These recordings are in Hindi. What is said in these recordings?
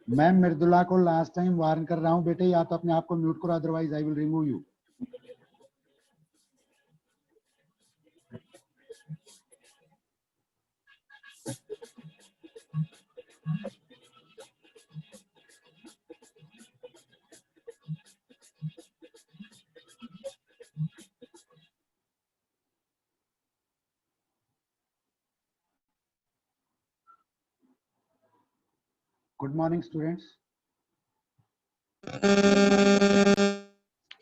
मैं मृदुला को लास्ट टाइम वार्न कर रहा हूं बेटे, या तो अपने आप को म्यूट करो, otherwise I will remove you. Good morning students.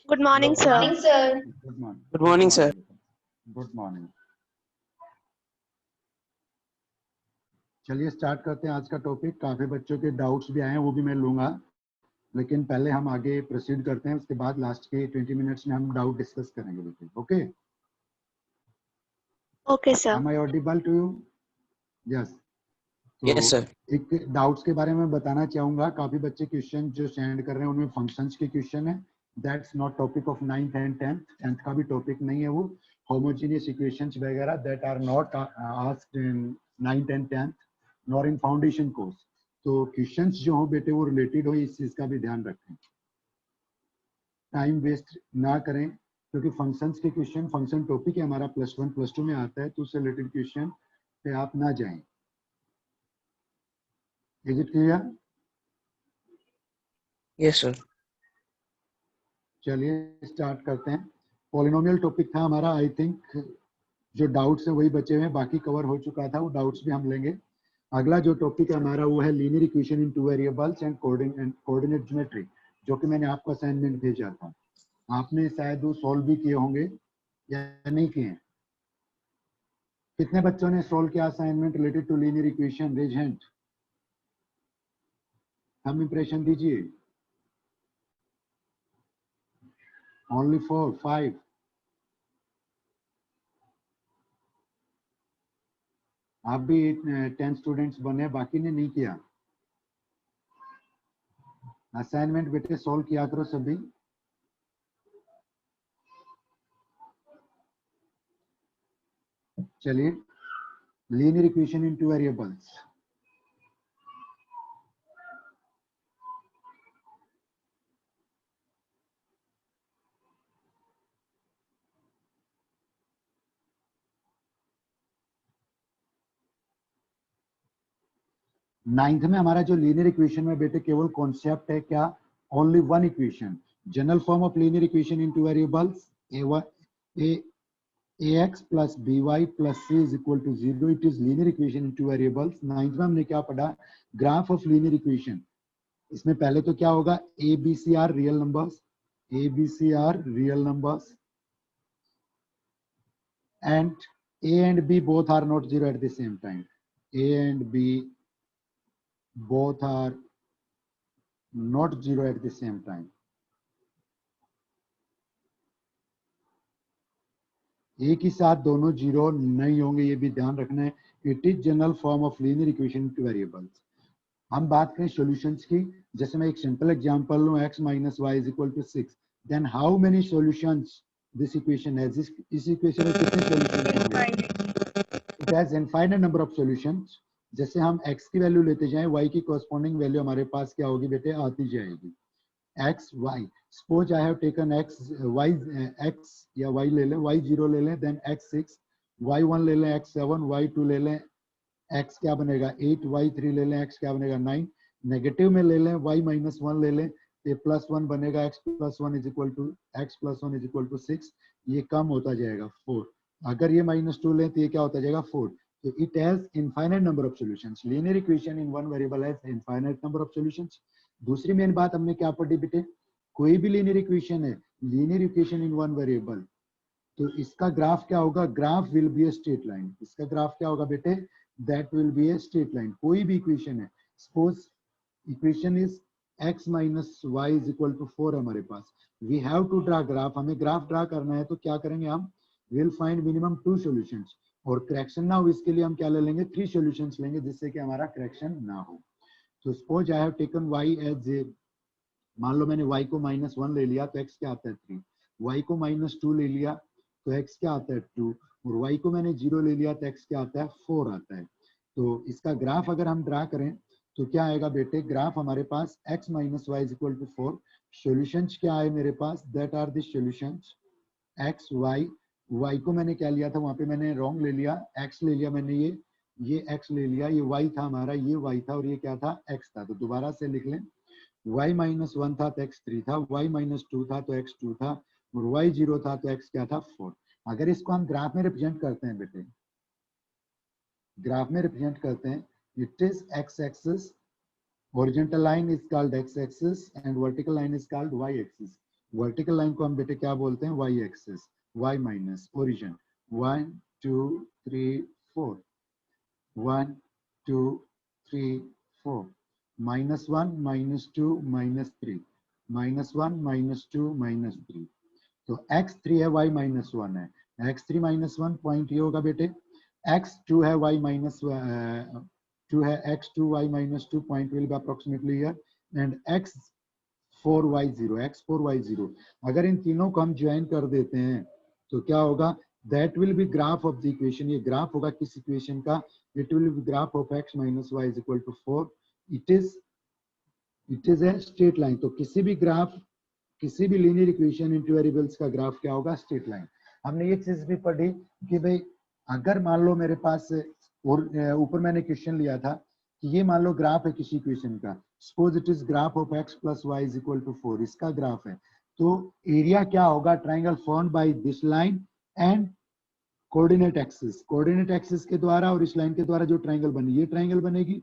Good morning sir. Good morning. Good morning sir. Good morning. चलिए स्टार्ट करते हैं आज का टॉपिक। काफी बच्चों के डाउट्स भी आए हैं, वो भी मैं लूंगा, लेकिन पहले हम आगे प्रोसीड करते हैं, उसके बाद लास्ट के 20 मिनट्स में हम डाउट डिस्कस करेंगे बेटे। Okay okay sir. Am I audible to you? Yes. Yes sir. एक डाउट्स के बारे में बताना चाहूंगा। काफी बच्चे क्वेश्चन जो सेंड कर रहे हैं उनमें फंक्शंस के क्वेश्चन है। That's not topic of 9th and 10th का भी टॉपिक नहीं है वो। होमोजेनियस इक्वेशंस वगैरह that are not asked in 9th and 10th nor in foundation course. तो क्वेश्चंस जो हो बेटे वो रिलेटेड हो, इस चीज का भी ध्यान रखें, टाइम वेस्ट ना करें, क्योंकि फंक्शंस के क्वेश्चन, फंक्शन टॉपिक है हमारा +1 +2 में आता है, तो उससे रिलेटेड क्वेश्चन पे आप ना जाएं। Is it clear? Yes sir. चलिए स्टार्ट करते हैं। पॉलिनोमियल टॉपिक था हमारा। आई थिंक जो डाउट्स है वही बचे हुए हैं, बाकी कवर हो चुका था, वो डाउट्स भी हम लेंगे। अगला जो टॉपिक है हमारा वो है linear equation in 2 variables and coordinate geometry, जो कि मैंने आपको असाइनमेंट भेजा था। आपने शायद वो सॉल्व भी किए होंगे या नहीं किए हैं? कितने बच्चों ने सॉल्व किया assignment related to linear equation? Raise hand. हम इंप्रेशन दीजिए। ओनली 4 5। आप भी 10 स्टूडेंट्स बने, बाकी ने नहीं किया। असाइनमेंट बेटे सॉल्व किया करो सभी। चलिए लीनियर इक्वेशन इन 2 वेरिएबल्स। नाइन्थ में हमारा जो लीनियर इक्वेशन में बेटे केवल कॉन्सेप्ट है क्या? Only one equation. General form of linear equation in 2 variables ax plus by plus c is equal to 0. It is linear equation in 2 variables. Ninth में हमने क्या पढ़ा? Graph of linear equation. इसमें पहले तो क्या होगा? a b c are real numbers, a b c are real numbers and a and b both are not 0 at the same time. a and b both are not 0 at the same time. एक ही साथ दोनों 0 नहीं होंगे, ये भी ध्यान रखना है। It is general form of linear equation two variables. हम बात करें सॉल्यूशंस की, जैसे मैं एक सिंपल एग्जांपल लूं, x minus y is equal to 6, then how many solutions this equation has? इस इक्वेशन में कितने सॉल्यूशंस होंगे? It has infinite number of solutions. जैसे हम x की वैल्यू लेते जाएं, y की कॉरस्पॉन्डिंग वैल्यू हमारे पास क्या होगी बेटे? आती जाएगी। x y, suppose I have taken x y x या y ले लें, y0 ले लें, देन x6, y1 ले लें, x7, y2 ले लें, x क्या बनेगा 8, y3 ले लें, x क्या बनेगा 9, नेगेटिव में ले लें, y -1 ले लें, ये +1 बनेगा, x + 1 इज इक्वल टू 6, ये कम होता जाएगा 4। अगर ये -2 लें तो ये क्या होता जाएगा 4। तो it has infinite number of solutions. Linear equation in one variable has infinite number of solutions. दूसरी मेन बात हमने क्या पढ़ी बेटे? कोई भी लीनियर इक्वेशन है linear equation in one variable, तो इसका ग्राफ क्या होगा, graph will be a straight line. इसका ग्राफ क्या होगा बेटे, that will be a straight line. कोई भी इक्वेशन है, suppose equation is x minus y is equal to 4 हमारे पास, we have to draw graph, हमें ग्राफ ड्रा करना है, तो क्या करेंगे हम, विल फाइंड मिनिमम 2 सॉल्यूशंस, और करेक्शन ना हो इसके लिए हम क्या ले लेंगे, 3 सॉल्यूशंस लेंगे, जिससे कि हमारा करेक्शन ना हो। तो suppose I have taken y as a, मान लो मैंने y को -1 ले लिया तो x क्या आता है 3, y को -2 ले लिया तो x क्या आता है 2, और y को मैंने 0 ले लिया तो x क्या आता है 4 आता है। तो इसका ग्राफ अगर हम ड्रा करें तो क्या आएगा बेटे, ग्राफ हमारे पास x minus y is equal to 4, solutions क्या आए मेरे पास, that are the solutions x y, y को मैंने क्या लिया था, वहां पे मैंने रॉन्ग ले लिया, x ले लिया मैंने, ये x ले लिया, ये y था हमारा, ये y था, और ये क्या था x था। तो दोबारा से लिख लें, y माइनस 1 था तो x 3 था, y माइनस 2 था तो x 2 था, और y 0 था तो x क्या था 4। अगर इसको हम ग्राफ में रिप्रेजेंट करते हैं बेटे, ग्राफ में रिप्रेजेंट करते हैं, it is x axis, horizontal line is called x axis and vertical line is called y axis। vertical line को हम बेटे क्या बोलते हैं, y axis, y minus origin 1 2 3 4 1 2 3 4 -1 -2 -3 -1 -2 -3। तो x3 है, y -1 है, x3 -1 पॉइंट ये होगा बेटे, x2 है, y minus 2 है, x2 y minus 2 point will be approximately here, and x4 y0, x4 y0। अगर इन तीनों को हम ज्वाइन कर देते हैं तो क्या होगा, that will be graph of the equation, ये ग्राफ होगा किस इक्वेशन का, it will be graph of x minus y is equal to 4, it is a straight line। तो किसी भी ग्राफ, किसी भी लीनियर इक्वेशन इनटू वेरिएबल्स का ग्राफ क्या होगा, स्ट्रेट लाइन। हमने ये चीज भी पढ़ी कि भाई अगर मान लो मेरे पास, और ऊपर मैंने क्वेश्चन लिया था कि ये मान लो ग्राफ है किसी इक्वेशन का, suppose it is graph of x plus y is equal to 4, इसका ग्राफ है, तो एरिया क्या होगा, triangle formed by this line and coordinate axis, coordinate axis के द्वारा और इस लाइन के द्वारा जो ट्राइंगल बनी, ये ट्राइंगल बनेगी।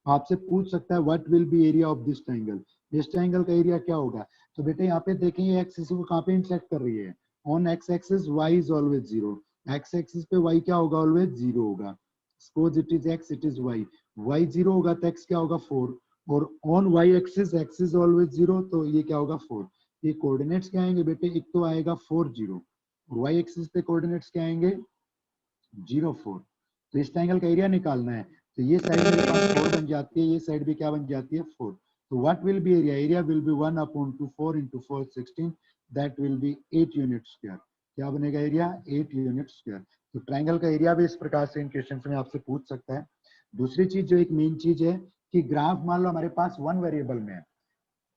आपसे पूछ सकता है what will be area of this triangle, इस ट्राइंगल का एरिया क्या होगा। तो बेटे यहाँ पे देखेंगे एक्स एक्सिस को कहाँ पे इंटरसेक्ट कर रही है, on x axis y is always 0, x axis पे वाई क्या होगा, ऑलवेज 0 होगा। Suppose it is x, it is y, y 0 होगा तो एक्स क्या होगा 4, और on y axis x is always 0, तो ये क्या होगा 4। ये कोऑर्डिनेट्स क्या आएंगे बेटे, एक तो आएगा 4 0, और वाई एक्सिस पे कोऑर्डिनेट्स क्या आएंगे 0 4। तो इस ट्राइंगल का एरिया निकालना है, तो ये साइड मेरे पास 4 बन जाती है, ये साइड भी क्या बन जाती है 4। तो what will be area, area will be 1 upon 2 4 into 4 16, that will B 8 unit square. क्या बनेगा एरिया, 8 यूनिट स्क्वायर। तो ट्राइंगल का एरिया भी इस प्रकार से इन क्वेश्चन में आपसे पूछ सकता है। दूसरी चीज जो एक मेन चीज है कि ग्राफ मान लो हमारे पास वन वेरिएबल में है,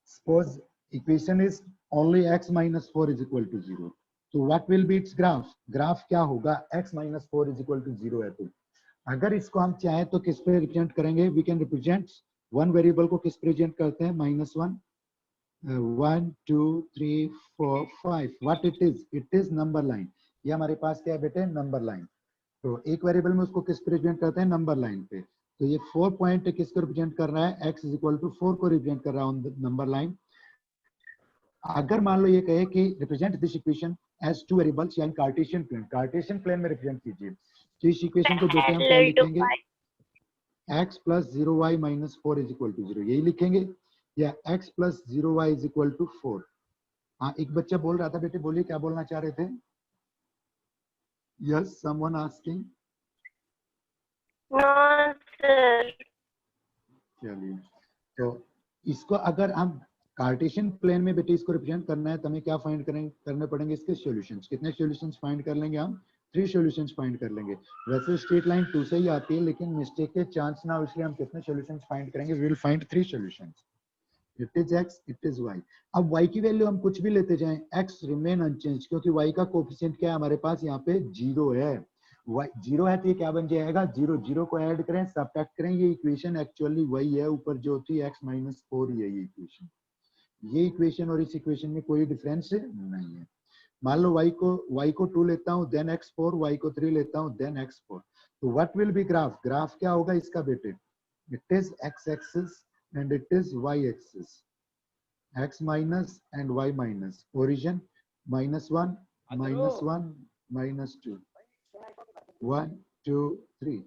suppose equation is only x minus 4 is equal to 0, तो what will B it's graph, graph क्या होगा, x minus 4 is equal to 0 है। तो अगर इसको हम चाहें तो किस पे रिप्रेजेंट करेंगे, we can represent one variable को किस प्रेजेंट करते हैं, -1 1 2 3 4 5, what it is number line. ये हमारे पास क्या है बेटे, नंबर लाइन। तो एक वेरिएबल में उसको किस पे रिप्रेजेंट करते हैं, नंबर लाइन पे। तो ये 4 पॉइंट किसको रिप्रेजेंट कर रहा है, x इज इक्वल टू 4 को रिप्रेजेंट कर रहा है ऑन द नंबर लाइन। अगर मान लो ये कहे कि represent this equation as two variables, यानी कार्टेशियन प्लेन, कार्टेशियन प्लेन में रिप्रेजेंट कीजिए, तो इस इक्वेशन को बेटे हम क्या लिखेंगे, x plus 0y minus 4 is equal to 0, यही लिखेंगे, या x plus 0y is equal to 4। हाँ एक बच्चा बोल रहा था, बेटे बोलिए क्या बोलना चाह रहे थे। Yes, someone asking. No sir. चलिए, तो इसको अगर हम कार्टेशियन प्लेन में बेटे इसको रिप्रेजेंट करना है तो हमें क्या फाइंड करने पड़ेंगे, इसके सॉल्यूशंस। कितने सॉल्यूशंस फाइंड कर लेंगे हम, 3 सॉल्यूशंस फाइंड कर लेंगे। वैसे स्ट्रेट लाइन 2 से ही आती है, लेकिन मिस्टेक के चांस ना हो इसलिए हम कितने सॉल्यूशंस फाइंड करेंगे, we will find 3 solutions. It is x, it is y। अब y की वैल्यू हम कुछ भी लेते जाएं, x रिमेन अनचेंज, क्योंकि y का कोएफिशिएंट क्या है हमारे पास यहाँ पे 0 है। y 0 है तो ये क्या बन जाएगा 0, 0 को ऐड करें सबट्रैक्ट करें, ये इक्वेशन एक्चुअली वही है, ऊपर जो थी x माइनस 4 ये इक्वेशन, ये इक्वेशन और इस इक्वेशन में कोई डिफरेंस नहीं है। मान लो y को 2 लेता हूं देन x4, y को 3 लेता हूं देन x4, तो what will B graph, graph क्या होगा इसका बेटे, it is x axis and it is y axis, x minus and y minus, origin -1 -1 -2 1 2 3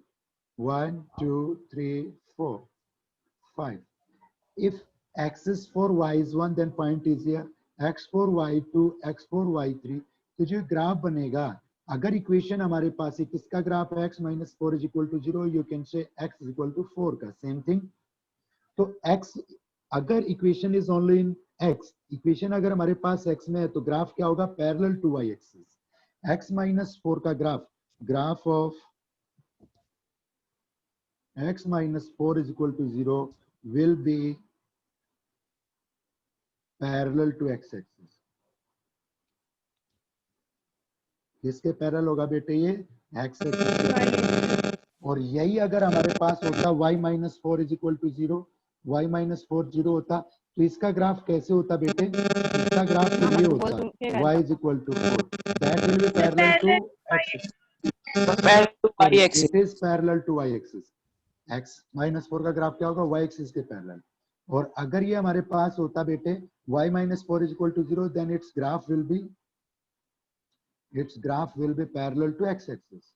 1 2 3 4 5. If x is 4, y is 1, then point is here x4 y2 x4 y3. तो जो ग्राफ बनेगा, अगर इक्वेशन हमारे पास है किसका ग्राफ है, x - 4 = 0, you can say x = 4 का सेम थिंग. तो x अगर equation is only in x, equation अगर हमारे पास x में है तो ग्राफ क्या होगा, parallel to y axis. x - 4 का graph of x - 4 = 0 will be parallel to x axis. किसके पैरेलल होगा बेटे, ये x एक्सिस. और यही अगर हमारे पास होता y - 4 = 0, y - 4 0 होता, तो इसका ग्राफ कैसे होता बेटे, इसका ग्राफ ये होता y = 4. That will be parallel to x axis. Parallel to y axis. It is parallel to y axis. x - 4 का ग्राफ क्या होगा, y एक्सिस के पैरेलल. और अगर ये हमारे पास होता बेटे y - 4 = 0, then its graph will be parallel to x axis.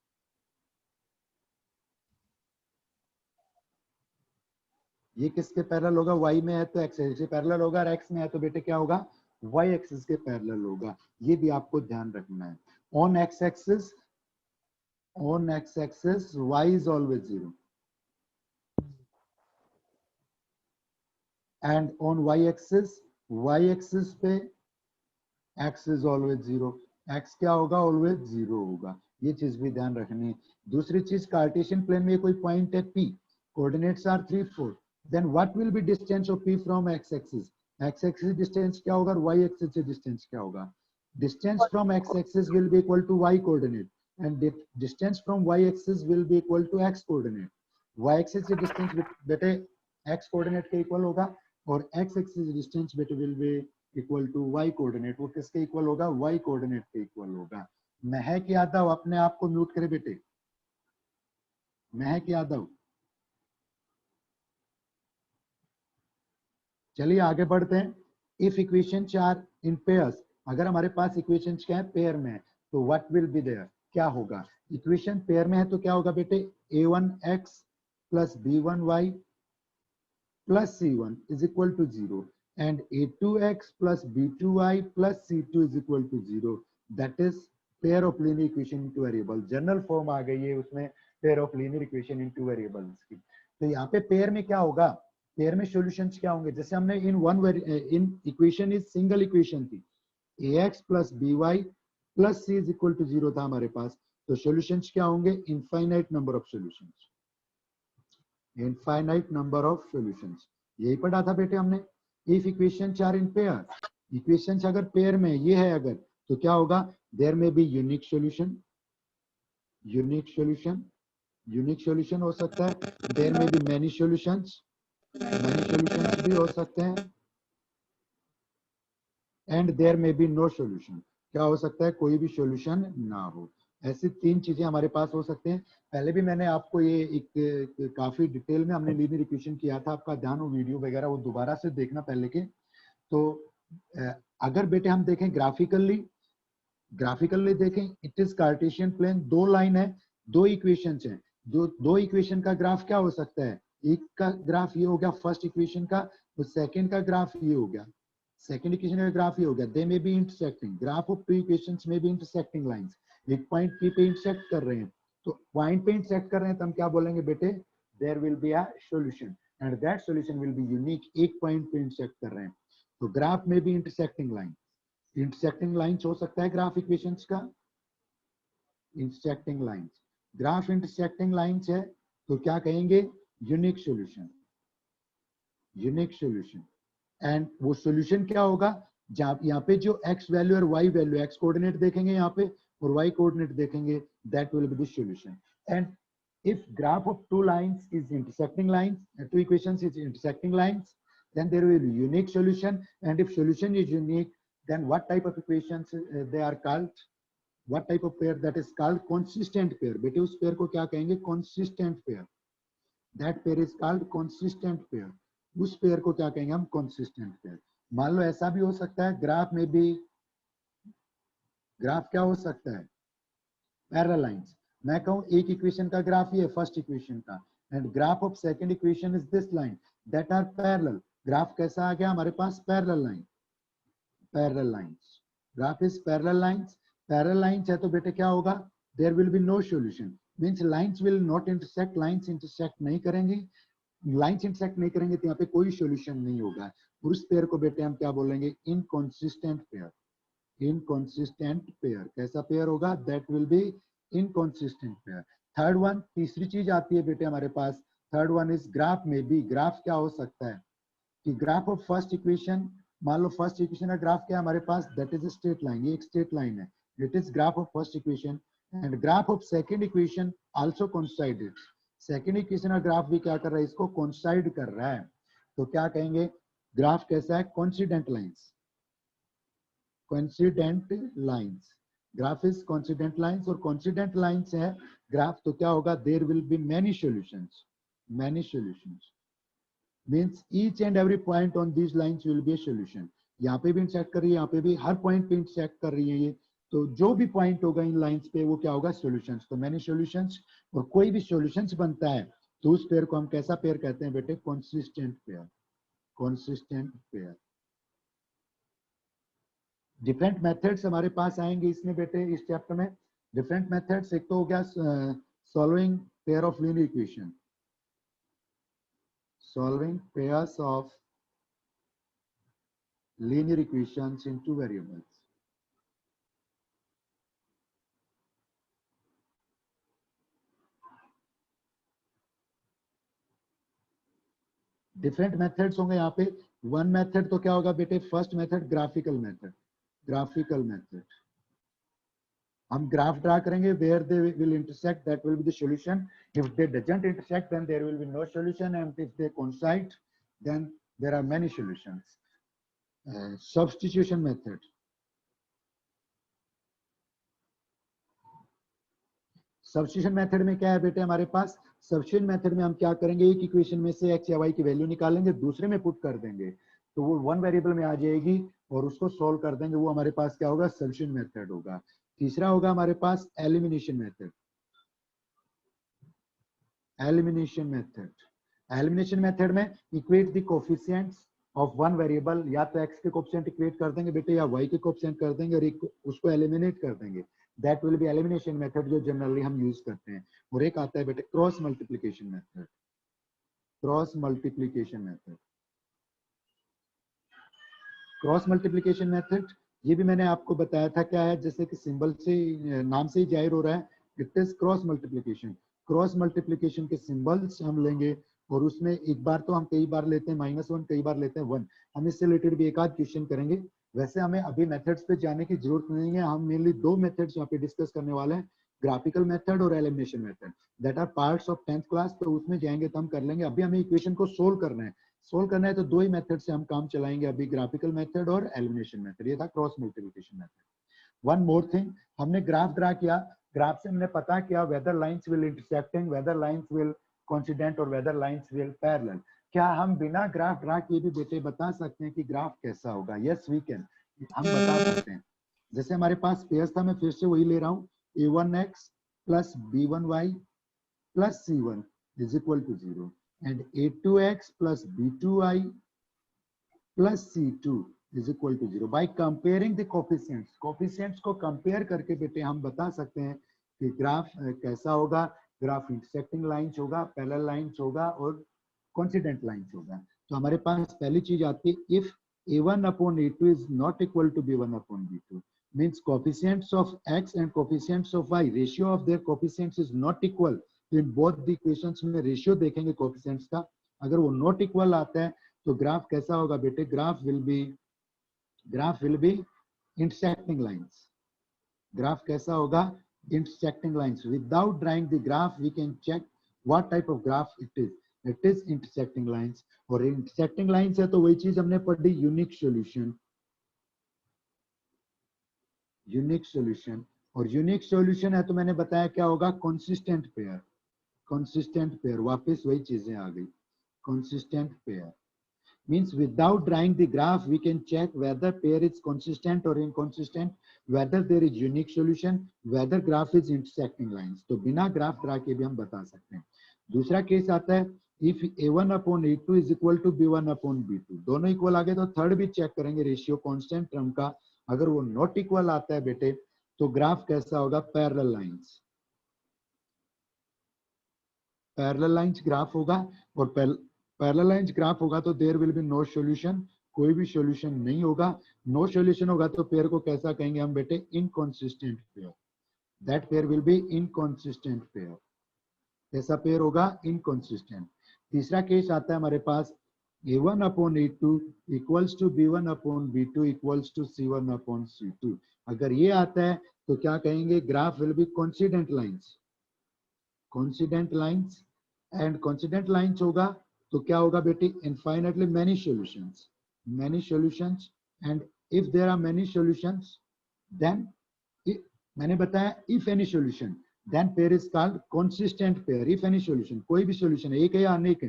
ये किसके पैरेलल होगा, y में है तो x एक्सिस के पैरेलल होगा, और x में है तो बेटे क्या होगा, y एक्सिस के पैरेलल होगा. ये भी आपको ध्यान रखना है. On x axis y is always 0, and on y axis पे x is always 0. x क्या होगा, always 0 होगा. ये चीज भी ध्यान रखनी है. दूसरी चीज, कार्टेशियन प्लेन में कोई पॉइंट है P, coordinates are 3 4, then what will be distance of P from x axis? x axis distance क्या होगा, y axis से डिस्टेंस क्या होगा. Distance from x axis will be equal to y coordinate, and distance from y axis will be equal to x coordinate. y axis से डिस्टेंस बेटे x कोऑर्डिनेट के इक्वल होगा, और x axis डिस्टेंस बेटे will be equal to y coordinate. वो किसके इक्वल होगा, y कोऑर्डिनेट के इक्वल होगा. महक यादव अपने आप को म्यूट करे बेटे, महक यादव. चलिए आगे बढ़ते हैं. If equations are in pairs, अगर हमारे पास इक्वेशंस क्या है, पेयर में है, तो व्हाट विल बी देयर, क्या होगा. इक्वेशन पेयर में है तो क्या होगा बेटे, a1x + b1y + c1 = 0, and a2x + b2y + c2 = 0. That is pair of linear equation into variable. General form आ गई है उसमें, pair of linear equation into variables की. तो यहाँ पे पेयर में क्या होगा, पेयर में सॉल्यूशंस क्या होंगे, जैसे हमने in equation is single equation थी, ax + by + c = 0 था हमारे पास, तो सॉल्यूशंस क्या होंगे, infinite number of solutions. Infinite number of solutions, यही पढ़ा था बेटे हमने. If equations are in pair, equations अगर पेयर में ये है अगर, तो क्या होगा, there may be unique solution, unique solution हो सकता है. There may B many solutions भी हो सकते हैं. And there may B no solution, क्या हो सकता है, कोई भी सॉल्यूशन ना हो. ऐसी 3 चीजें हमारे पास हो सकते हैं. पहले भी मैंने आपको ये एक काफी डिटेल में हमने लीनियर इक्वेशन किया था, आपका ध्यान हो वीडियो वगैरह वो दोबारा से देखना पहले के. तो अगर बेटे हम देखें ग्राफिकली देखें, it is Cartesian plane, 2 line है, 2 इक्वेशंस हैं. दो इक्वेशन का ग्राफ क्या हो सकता है, एक का ग्राफ ये हो गया फर्स्ट इक्वेशन का, तो सेकंड का ग्राफ ये हो गया, सेकंड इक्वेशन का ग्राफ ये हो गया. They may be intersecting, graph of 2 equations may be intersecting lines. एक पॉइंट पी पे इंटरसेक्ट कर रहे हैं, तो पॉइंट पे इंटरसेक्ट कर रहे हैं तो हम क्या बोलेंगे बेटे, there will be a solution, and that solution will be unique. एक पॉइंट पे इंटरसेक्ट कर रहे हैं, तो ग्राफ में भी इंटरसेक्टिंग लाइंस हो सकता है ग्राफ इक्वेशंस का. Intersecting lines, graph intersecting lines है तो क्या कहेंगे, यूनिक सॉल्यूशन. एंड वो सॉल्यूशन क्या होगा, जहां यहाँ पे जो x वैल्यू और y वैल्यू, x कोऑर्डिनेट देखेंगे यहाँ पे और y कोऑर्डिनेट देखेंगे, that will be the solution. And if graph of 2 lines is intersecting lines, 2 equations is intersecting lines, then there will be unique solution. And if solution is unique, then what type of equations they are called, what type of pair, that is called consistent pair. बेटे उस पेयर को क्या कहेंगे, consistent pair. That pair is called consistent pair. उस पेयर को क्या कहेंगे हम, consistent pair. मान लो ऐसा भी हो सकता है, ग्राफ में भी ग्राफ क्या हो सकता है? Parallel lines. मैं कहूं एक इक्वेशन का ग्राफ ये फर्स्ट इक्वेशन का, and graph of second equation is this line that are parallel. Graph कैसा आ गया हमारे पास? Parallel line, parallel lines. Graph is parallel lines. Parallel lines है तो बेटे क्या होगा? There will be no solution, means lines will not intersect, lines intersect नहीं करेंगी, लाइंस इंटरसेक्ट नहीं करेंगे तो यहाँ पे कोई सॉल्यूशन नहीं होगा। और उस पेयर को बेटे हम क्या बोलेंगे? Inconsistent pair. इनकंसिस्टेंट पेयर कैसा पेयर होगा? That will B inconsistent pair. Third one, तीसरी चीज आती है बेटे हमारे पास, थर्ड वन इज ग्राफ में बी। ग्राफ क्या हो सकता है कि ग्राफ ऑफ फर्स्ट इक्वेशन, मान लो फर्स्ट इक्वेशन का ग्राफ क्या है हमारे पास? That is a straight line, ये एक स्ट्रेट लाइन है, it is graph of first equation. And graph of second equation also coincided. Second equation का ग्राफ भी क्या कर रहा है? इसको कोइंसाइड कर रहा है। तो क्या कहेंगे? ग्राफ कैसा है? Coincident lines, coincident lines. Graph is coincident lines, और कोइंसिडेंट लाइंस है ग्राफ तो क्या होगा? There will be many solutions, many solutions means each and every point on these lines will be a solution। यहाँ पे भी इंटरसेक्ट कर रही है, यहाँ पे भी, हर पॉइंट पे इंटरसेक्ट कर रही है ये, तो जो भी पॉइंट होगा इन लाइंस पे वो क्या होगा? सॉल्यूशंस। तो मैनी सॉल्यूशंस, और कोई भी सॉल्यूशंस बनता है तो उस पेयर को हम कैसा पेयर कहते हैं बेटे? Consistent pair, consistent pair. Different methods हमारे पास आएंगे इसमें बेटे, इस चैप्टर में डिफरेंट मेथड्स। एक तो हो गया solving pair of linear equation, solving pairs of linear equations in two variables। Different methods होंगे यहाँ पे। वन मेथड तो क्या होगा बेटे? First method graphical method, graphical method. हम ग्राफ ड्रा करेंगे, where they will intersect that will be the solution, if they doesn't intersect then there will be no solution, and if they coincide then there are many solutions। substitution method, substitution method में क्या है बेटे हमारे पास? सब्स्टिट्यूशन मेथड में हम क्या करेंगे? एक इक्वेशन में से x या y की वैल्यू निकालेंगे, दूसरे में पुट कर देंगे तो वो वन वेरिएबल में आ जाएगी, और उसको सोल्व कर देंगे, वो हमारे पास क्या होगा? सब्स्टिट्यूशन मेथड होगा। तीसरा होगा हमारे पास elimination method, elimination method. Elimination method में equate the coefficients of one variable, या तो x के कोफिशिएंट इक्वेट कर देंगे बेटे, या y के कोफिशिएंट कर देंगे, और एक उसको एलिमिनेट कर देंगे। That will B elimination method, जो जनरली हम यूज करते हैं। और एक आता है बेटे cross multiplication method, cross multiplication method. Cross multiplication method ये भी मैंने आपको बताया था क्या है, जैसे कि सिंबल से, नाम से ही जाहिर हो रहा है, it is cross multiplication. Cross multiplication के सिंबल्स हम लेंगे, और उसमें एक बार तो हम कई बार लेते हैं -1, कई बार लेते हैं 1। हम इससे रिलेटेड भी एक आध क्वेश्चन करेंगे। वैसे हमें अभी मेथड्स पे जाने की जरूरत नहीं है, हम मेनली दो मेथड्स यहाँ पे डिस्कस करने वाले हैं, ग्राफिकल मेथड और elimination method, that are parts of 10th class. तो उसमें जाएंगे तो हम कर लेंगे। अभी हमें इक्वेशन को सोल्व करना है, सोल्व करना है तो दो ही मेथड से हम काम चलाएंगे अभी, ग्राफिकल मेथड और एलिमिनेशन मेथड। ये था cross multiplication method. One more thing, हमने ग्राफ ड्रा किया, ग्राफ से हमने पता किया whether lines will intersecting, whether lines will coincident, और वेदर लाइंस विल पैरेलल। क्या हम बिना ग्राफ ड्रा किए भी बेटे बता सकते हैं कि ग्राफ कैसा होगा? यस वी कैन, हम बता सकते हैं। जैसे हमारे पास पेयर्स था, मैं फिर से वही ले रहा हूँ, a1x plus b1y plus c1 is equal to 0, and a2x plus b2y plus c2 is equal to 0। by comparing the coefficients, coefficients को कंपेयर करके बेटे हम बता सकते हैं कि ग्राफ कैसा होगा। ग्राफ इंटरसेक्टिंग लाइंस होगा, पैरेलल लाइंस होगा, और कोइंसिडेंट लाइंस होगा। तो हमारे पास पहली चीज आती है, if a1 upon a2 is not equal to b1 upon b2, means coefficients of x and coefficients of y, ratio of their coefficients is not equal। In both the equations में रेशियो देखेंगे कोएफिशिएंट्स का, अगर वो नॉट इक्वल आता है तो ग्राफ कैसा होगा बेटे? Graph will be intersecting lines. Graph कैसा होगा? Intersecting lines. Without drawing the graph we can check what type of graph it is, it is intersecting lines. और इंटरसेक्टिंग लाइंस है तो वही चीज हमने पढ़ी, यूनिक सॉल्यूशन, यूनिक सॉल्यूशन। और यूनिक सॉल्यूशन है तो मैंने बताया क्या होगा? Consistent pair, consistent pair. वापस वही चीजें आ गई, consistent pair. means without drawing the graph we can check whether pair is consistent or inconsistent, whether there is unique solution, whether graph is intersecting lines. तो बिना ग्राफ ड्रा के भी हम बता सकते हैं. दूसरा केस आता है if a1 upon a2 is equal to b1 upon b2, दोनों इक्वल आ गए तो थर्ड भी चेक करेंगे रेशियो कांस्टेंट टर्म का. अगर वो नॉट इक्वल आता है बेटे तो ग्राफ कैसा होगा, parallel lines. Parallel lines graph होगा और पैरेलल लाइंस ग्राफ होगा तो there will be no solution, कोई भी सॉल्यूशन नहीं होगा. नो सॉल्यूशन होगा तो पेयर को कैसा कहेंगे हम बेटे, inconsistent pair. That pair will be inconsistent pair. कैसा पेयर होगा, इनकंसिस्टेंट. तीसरा केस आता है हमारे पास a1 upon a2 equals to b1 upon b2 equals to c1 upon c2. अगर ये आता है तो क्या कहेंगे, graph will be coincident lines. Coincident lines and coincident lines होगा तो क्या होगा बेटी, infinitely many solutions. Many solutions and if there are many solutions then मैंने बताया if any solution then pair is called consistent pair. if any solution, कोई भी solution है, एक है या अनेक है,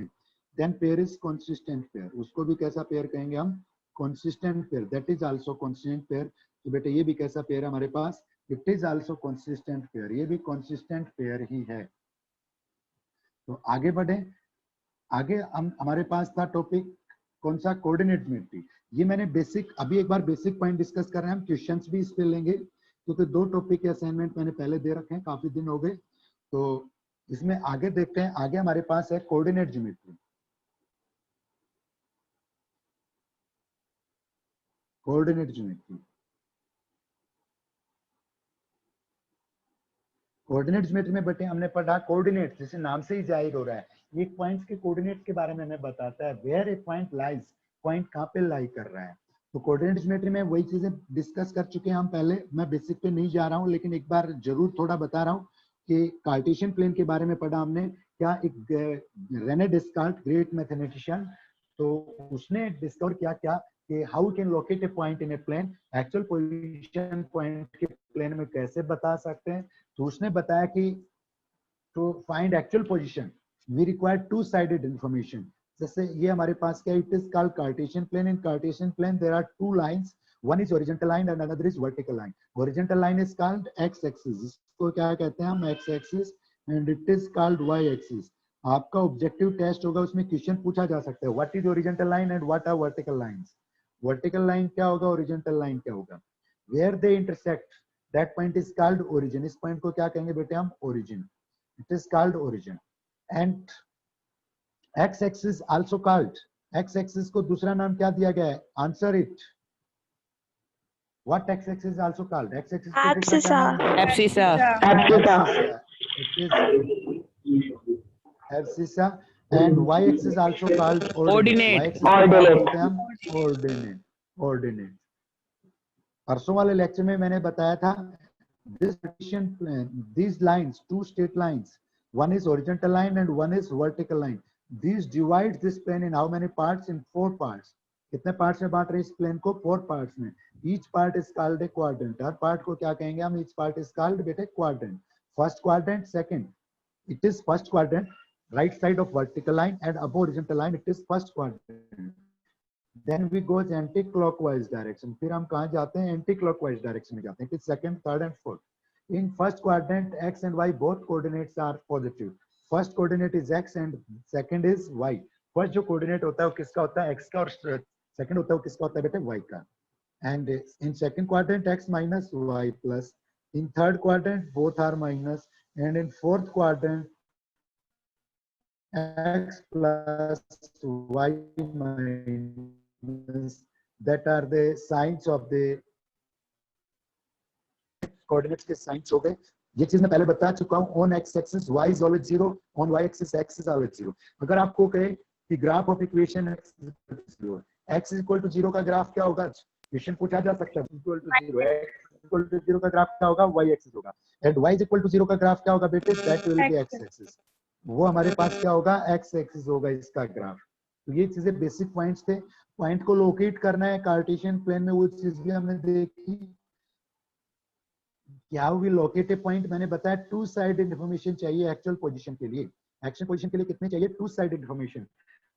then pair is consistent pair. उसको भी कैसा pair कहेंगे हम, consistent pair. that is also consistent pair. तो बेटे ये भी कैसा pair है हमारे पास, it is also consistent pair. ये भी consistent pair ही है. तो आगे बढ़े. आगे हम हमारे पास था टॉपिक कौन सा, कोऑर्डिनेट ज्योमेट्री. ये मैंने बेसिक, अभी एक बार बेसिक पॉइंट डिस्कस कर रहे हैं हम, क्वेश्चंस भी इस पे लेंगे क्योंकि दो टॉपिक के असाइनमेंट मैंने पहले दे रखे हैं, काफी दिन हो गए. तो इसमें आगे देखते हैं. आगे हमारे पास है coordinate geometry. Coordinate geometry, coordinate geometry में बेटे हमने पढ़ा कोऑर्डिनेट, जैसे नाम से ही जाहिर हो रहा है, एक पॉइंट्स के कोऑर्डिनेट के बारे में हमें बताता है, where a point lies, point कहां पे लाई कर रहा है. तो कोऑर्डिनेट ज्योमेट्री में वही चीजें डिस्कस कर चुके हैं हम पहले, मैं बेसिक पे नहीं जा रहा हूं, लेकिन एक बार जरूर थोड़ा बता रहा हूं कि कार्टेशियन प्लेन के बारे में पढ़ा हमने. क्या एक रेने डेस्कार्ट, ग्रेट मैथमेटिशियन, तो उसने डिस्कवर किया क्या कि how can locate a point in a plane, actual position point के प्लेन में कैसे बता सकते हैं. तो उसने बताया कि to find actual position we require two sided information. जैसे ये हमारे पास क्या, it is called Cartesian plane. In Cartesian plane there are two lines, one is horizontal line and another is vertical line. Horizontal line is called x axis, इसको क्या कहते हैं हम, x axis, and it is called y axis. आपका ऑब्जेक्टिव टेस्ट होगा, उसमें क्वेश्चन पूछा जा सकता है, what is horizontal line and what are vertical lines. Vertical line क्या होगा, होरिजेंटल लाइन क्या होगा, where they intersect that point is called origin. इस पॉइंट को क्या कहेंगे बेटे हम, origin. It is called origin. And x axis also called, x axis को दूसरा नाम क्या दिया गया है, answer it. What x axis is also called? X axis को दूसरा क्या नाम है? Abscissa. It is abscissa. And y axis also called ordinate. Y axis को क्या बोलते हैं हम? Ordinate. Ordinate. परसों वाले लेक्चर में मैंने बताया था, this partition plane, these lines, two straight lines, one is horizontal line and one is vertical line. These divides this plane in how many parts? In 4 parts. कितने पार्ट्स में बांट रहे हैं इस प्लेन को, 4 पार्ट्स में. Each part is called a quadrant. हर पार्ट को क्या कहेंगे हम, ईच पार्ट इज कॉल्ड बेटे quadrant. First quadrant, second, it is first quadrant, right side of vertical line and above horizontal line, it is first quadrant. Then we goes anti clockwise direction. फिर हम कहां जाते हैं, एंटी क्लॉकवाइज डायरेक्शन में जाते हैं. It is second, third and fourth. In first quadrant x and y both coordinates are positive. First coordinate is x and second is y. First जो कोऑर्डिनेट होता है वो किसका होता है, एक्स का, और सेकंड होता है वो किसका होता है बेटे, वाई का. And in second quadrant x minus y plus, in third quadrant both are minus, and in fourth quadrant x plus y minus. That are the signs of the coordinates के signs हो गए. ये चीज मैं पहले बता चुका हूँ. on x axis y is always 0, on y axis x is always 0. अगर आपको कहे कि graph of equation x is equal to 0 का ग्राफ क्या होगा, क्वेश्चन पूछा जा सकता है. Equal to 0, x equal to 0 का ग्राफ क्या होगा, y एक्सिस होगा. एंड y इक्वल टू 0 का ग्राफ क्या होगा बेटे, that will be x axis. वो हमारे पास क्या होगा, x एक्सिस होगा इसका ग्राफ. तो ये चीजें बेसिक पॉइंट्स थे. पॉइंट को लोकेट करना है कार्टेशियन प्लेन में, वो चीज भी हमने देखी. क्या वी लोकेट ए पॉइंट, मैंने बताया टू साइड इंफॉर्मेशन चाहिए एक्चुअल पोजीशन के लिए. एक्चुअल पोजीशन के लिए कितने चाहिए, टू साइड इंफॉर्मेशन.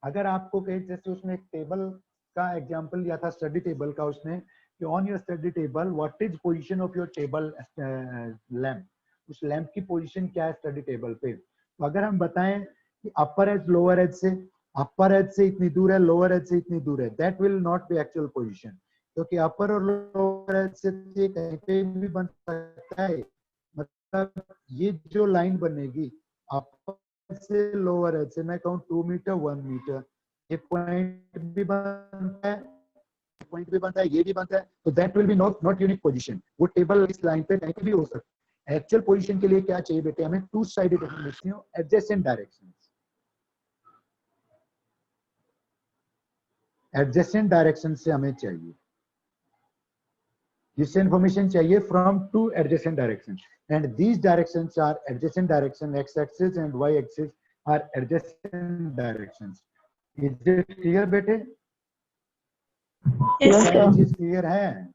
अगर आपको कहे जैसे उसने एक टेबल का एग्जांपल लिया था स्टडी टेबल का, उसने कि on your study table what is position of your table lamp, उस लैंप की पोजीशन क्या है स्टडी टेबल पे। तो अगर हम बताएं कि अपर एज लोअर एज से, अपर एज से इतनी दूर है, लोअर एज से इतनी दूर है, that will not be actual position, क्योंकि अपर और लोअर एज से ये कहीं पे भी बन सकता है। मतलब ये जो लाइन बनेगी अपर से लोअर एज से, मैं कहूँ 2 मीटर 1 मीटर, ये पॉइंट भी बनता है, पॉइंट भी बनता है, ये भी बनता है, तो that will B not unique position. वो टेबल इस लाइन पे कहीं भी हो सकता है। एक्चुअल पोजीशन के लिए क्या चाहिए बेटे, हमें two sided adjacent directions, adjacent direction से हमें चाहिए, जिससे इंफॉर्मेशन चाहिए from two adjacent direction, and these directions are adjacent direction, x axis and y axis are adjacent directions. Is it clear बेटे? सारी चीज क्लियर है?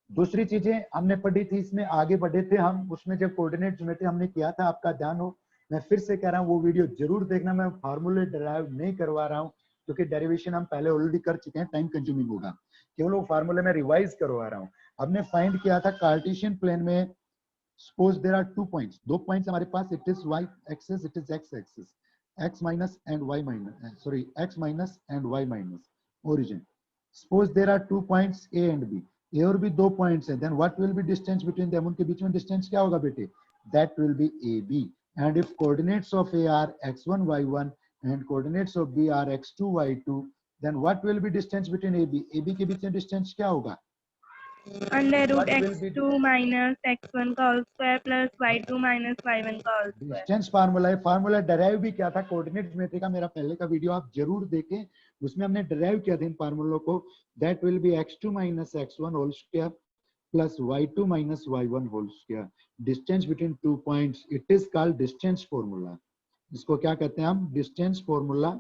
दूसरी चीजें हमने पढ़ी थी, इसमें आगे बढ़े थे हम, उसमें जब कोऑर्डिनेट ज्योमेट्री हमने किया था, आपका ध्यान हो, मैं फिर से कह रहा हूँ वो वीडियो जरूर देखना। मैं फार्मूले डराइव नहीं करवा रहा हूँ क्योंकि डेरिवेशन हम पहले ऑलरेडी कर चुके हैं, टाइम कंज्यूमिंग होगा, केवल वो फार्मूले में रिवाइज करवा रहा हूँ। हमने फाइंड किया था कार्टेशियन प्लेन में, suppose there are 2 points, 2 points हमारे पास, it is y axis, it is x axis, x minus and y minus, sorry x minus and y minus origin. Suppose there are 2 points a and b, a और बी 2 पॉइंट्स हैं, then what will be distance between them, उनके बीच में डिस्टेंस क्या होगा बेटे, that will be a b. And if coordinates of A are x1 y1 and coordinates of b are x2 y2, then what will be distance between A B के बीच में डिस्टेंस क्या होगा, under root x2 minus x1 का whole square plus y2 minus y1 का होल स्क्वायर। डिस्टेंस फार्मूला है। फार्मूला डेराइव भी क्या था कोऑर्डिनेट ज्योमेट्री का, मेरा पहले का वीडियो आप जरूर देखें, उसमें हमने डेराइव किया था इन फार्मूलों को। That will be x2 minus x1 whole square plus y2 minus y1 whole square, distance between 2 points, it is called distance formula. इसको क्या कहते हैं हम, डिस्टेंस फॉर्मूला।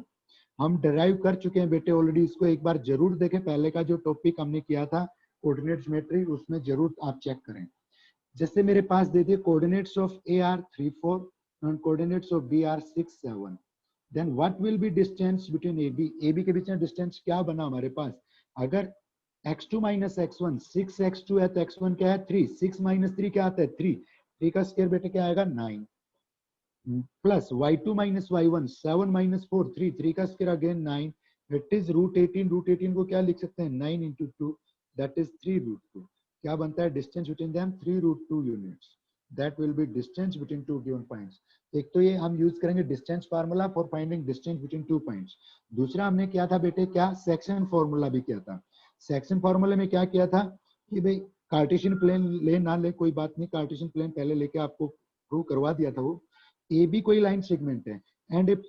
हम डेराइव कर चुके हैं बेटे ऑलरेडी, इसको एक बार जरूर देखें, पहले का जो टॉपिक हमने किया था कोऑर्डिनेट ज्योमेट्री, उसमें जरूर आप चेक करें। जैसे मेरे पास दे दिए coordinates of A are 3 4 and coordinates of B are 6 7, then what will be distance between A B के बीच में डिस्टेंस क्या बना हमारे पास, अगर x2 माइनस x1 6x2 है तो x1 क्या है 3, 6 माइनस 3 क्या आता है 3, 3 का स्क्वायर बेटे क्या आएगा 9, plus y2 minus y1 7 minus 4 3, 3 का square again 9, it is root 18, root 18 को क्या लिख सकते हैं 9 इंटू 2, दैट इज 3 रूट 2, क्या बनता है distance between them 3 root 2 units, that will be distance between two given points. एक तो ये हम यूज करेंगे distance formula for finding distance between 2 points. दूसरा हमने किया था बेटे क्या, सेक्शन फार्मूला भी किया था। सेक्शन फार्मूले में क्या किया था कि भाई कार्टेशियन प्लेन ले ना ले कोई बात नहीं, कार्टेशियन प्लेन पहले लेके आपको प्रूव करवा दिया था वो। ए बी कोई लाइन सेगमेंट है and if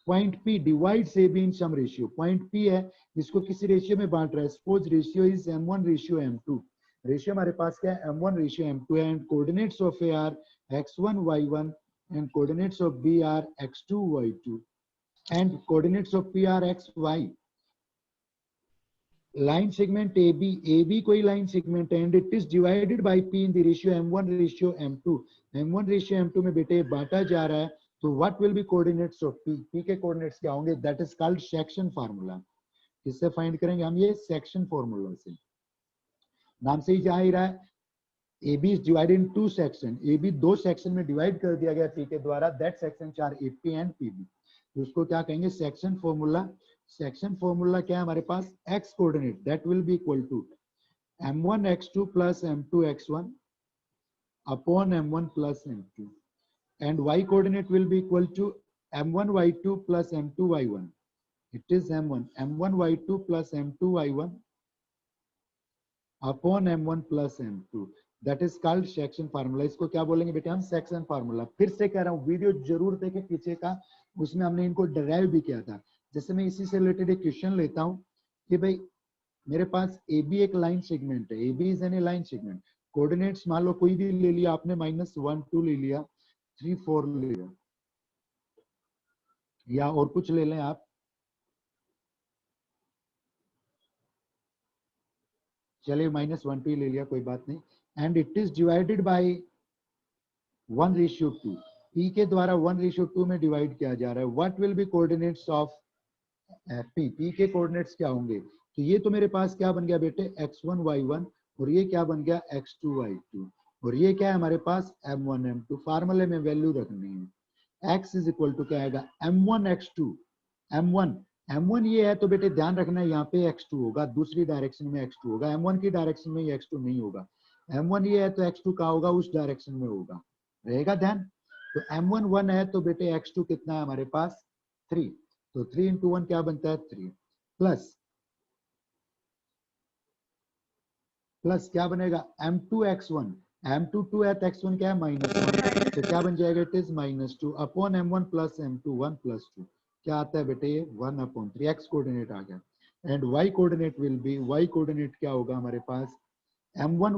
point P divides A B in some ratio, point P है इसको किसी रेशियो में बांट रहा है, suppose ratio is m1 ratio m2, ratio हमारे पास क्या है m1 रेशियो m2 है, and coordinates of A are x1 y1 and coordinates of b are x2 y2 and coordinates of p are xy। Line segment AB कोई लाइन सेगमेंट है and it is divided bye P in the ratio m1 ratio m2, m1 ratio m2 में बेटे बांटा जा रहा है, तो what will B coordinates of P के कोऑर्डिनेट्स क्या होंगे, that is called section formula. किससे फाइंड करेंगे हम ये, सेक्शन फार्मूला से। नाम से ही जा ही रहा है, AB is divided in 2 section, AB 2 section में डिवाइड कर दिया गया P के द्वारा, that section are AP and PB, तो उसको क्या कहेंगे सेक्शन फार्मूला। सेक्शन फार्मूला क्या है हमारे पास, x coordinate that will be equal to m1 x2 plus m2 x1 upon m1 plus m2, and y coordinate will be equal to m1 y2 plus m2 y1, it is m1 y2 plus m2 y1 upon m1 plus m2, that is called section formula। इसको क्या बोलेंगे बेटे हम, सेक्शन फार्मूला। फिर से कह रहा हूँ वीडियो जरूर देखें पीछे का, उसमें हमने इनको डिराइव भी किया था। जैसे मैं इसी से रिलेटेड एक क्वेश्चन लेता हूँ कि भाई मेरे पास AB एक लाइन सेगमेंट है, AB is an line segment, coordinates मान लो कोई भी ले लिया आपने, -1 2 ले लिया, 3 4 ले लिया, या और कुछ ले लें आप, चलिए -1 2 ले लिया कोई बात नहीं, and it is divided bye 1 ratio 2, P के द्वारा 1:2 में डिवाइड किया जा रहा है. What will be coordinates of P? P के कोऑर्डिनेट्स क्या होंगे? तो ये तो मेरे पास क्या बन गया बेटे, x1 y1, और ये क्या बन गया x2 y2, और ये क्या है हमारे पास m1 m2. फार्मूले में वैल्यू रखनी है. x इज इक्वल टू क्या आएगा, m1 x2. m1 ये है तो बेटे ध्यान रखना है यहाँ पे x2 होगा, दूसरी डायरेक्शन में x2 होगा. m1 की डायरेक्शन में ये x2 नहीं होगा. m1 ये है तो x2 का होगा उस डायरेक्शन में होगा, रहेगा ध्यान. तो m1 1 है तो बेटे x2 कितना है हमारे पास 3. तो 3 into 1 क्या बनता है 3, प्लस क्या बनेगा m2 x1. m2 2 है तो x1 क्या है -1, तो क्या बन जाएगा, it is -2 upon m1 plus m2 1 plus 2. क्या आता है बेटे ये 1/3. x कोऑर्डिनेट आ गया. And y coordinate will be, y coordinate क्या होगा हमारे पास m1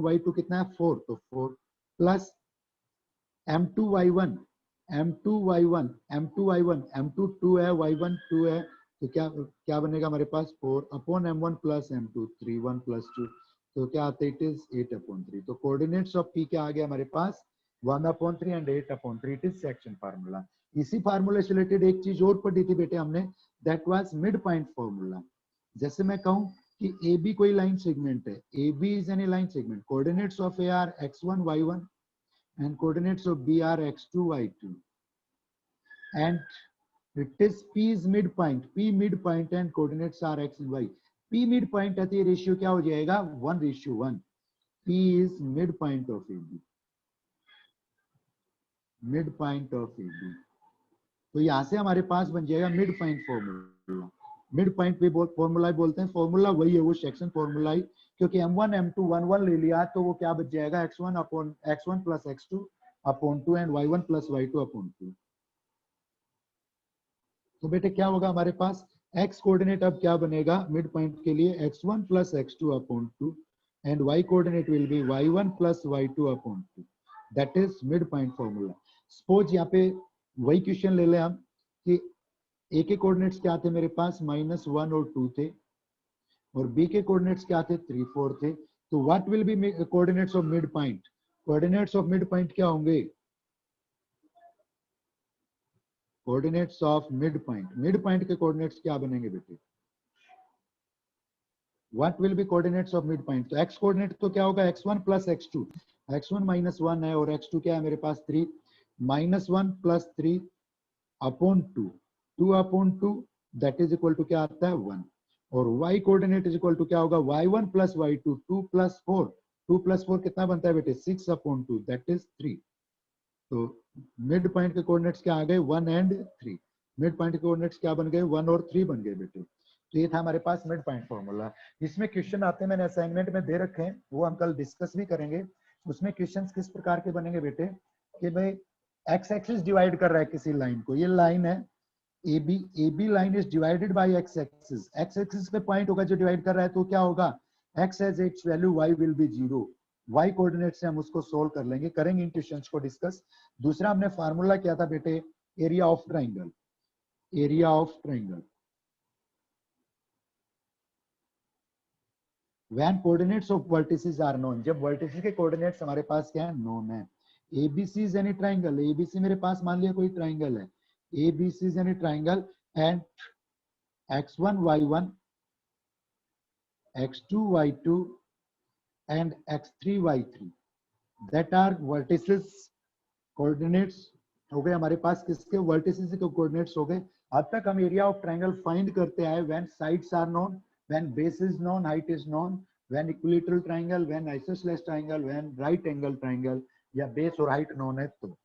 y2 कितना है 4, तो 4 प्लस m2 y1 m2 2 है y1 2 है, तो क्या बनेगा हमारे पास 4 upon m1 plus m2 3 1 plus 2, तो क्या आता है, इट इज 8/3. तो कोऑर्डिनेट्स ऑफ P क्या आ गया हमारे पास 1/3 and 8/3. It is section formula. इसी फार्मूले से रिलेटेड एक चीज और पढ़ी थी बेटे हमने, that was mid point formula. जैसे मैं कहूं कि AB कोई लाइन सेगमेंट है, AB is any line segment, coordinates of A are x1 y1 and coordinates of B are x2 y2, and it is P is midpoint, P midpoint and coordinates are x and y. P midpoint है तो ये रेशियो क्या हो जाएगा 1:1. P is midpoint of AB, midpoint of AB. तो यहां से हमारे पास बन जाएगा mid point formula. Mid point भी फॉर्मूला बोलते हैं, फॉर्मूला वही है वो सेक्शन फॉर्मूला ही, क्योंकि m1 m2 1 ले लिया तो वो क्या बच जाएगा x1 plus x2 upon 2 and y1 plus y2 upon 2. तो बेटे क्या होगा हमारे पास x कोऑर्डिनेट अब क्या बनेगा मिड पॉइंट के लिए x1 plus x2 upon 2 and y coordinate will be y1 plus y2 upon 2. That is mid point formula. Suppose यहाँ पे वही क्वेश्चन ले लें हम कि A के कोऑर्डिनेट्स क्या थे मेरे पास -1 और 2 थे, और B के कोऑर्डिनेट्स क्या थे 3 4 थे. तो what will B coordinates of mid point? Coordinates of mid point क्या होंगे, कोऑर्डिनेट्स ऑफ मिड पॉइंट के कोऑर्डिनेट्स क्या बनेंगे बेटे, what will B coordinates of mid point? तो x कोऑर्डिनेट तो क्या होगा x1 प्लस x2, x1 -1 है और x2 क्या है मेरे पास 3, -1 plus 3 upon 2 upon 2 that is equal to क्या आता है 1, और y coordinate is equal to क्या होगा y1 प्लस y2 2 प्लस 4 कितना बनता है बेटे 6 अपॉन 2 दैट इज 3. तो मिड पॉइंट के कोऑर्डिनेट्स क्या आ गए 1 एंड 3. मिड पॉइंट के कोऑर्डिनेट्स क्या बन गए 1 और 3 बन गए बेटे. तो ये था हमारे पास मिड पॉइंट फॉर्मूला. इसमें क्वेश्चन आते हैं, मैंने असाइनमेंट में दे रखे हैं, वो हम कल डिस्कस भी करेंगे. उसमें क्वेश्चंस किस प्रकार के बनेंगे बेटे कि भाई एक्स एक्सिस डिवाइड कर रहा है किसी लाइन को, ये लाइन है AB line is divided bye x axis पे पॉइंट होगा जो डिवाइड कर रहा है, तो क्या होगा x has its value y will be 0. y coordinate से हम उसको सोल्व कर लेंगे, करेंगे इन क्वेश्चंस को डिस्कस. दूसरा हमने फार्मूला किया था बेटे area of triangle. When coordinates of vertices are known, जब वर्टिसेस के कोऑर्डिनेट्स हमारे पास क्या है नोन है. ABC is any triangle, ABC मेरे पास मान लिया कोई ट्राइंगल है, ABC is any triangle and x1 y1 x2 y2 and x3 y3 that are vertices. coordinates हो गए हमारे पास किसके vertices के coordinates हो गए. अब तक हम एरिया ऑफ ट्राइंगल फाइंड करते आए when sides are known, when base is known, height is known, when equilateral triangle, when isosceles triangle, when right angle triangle या बेस और हाइट नोन है. तो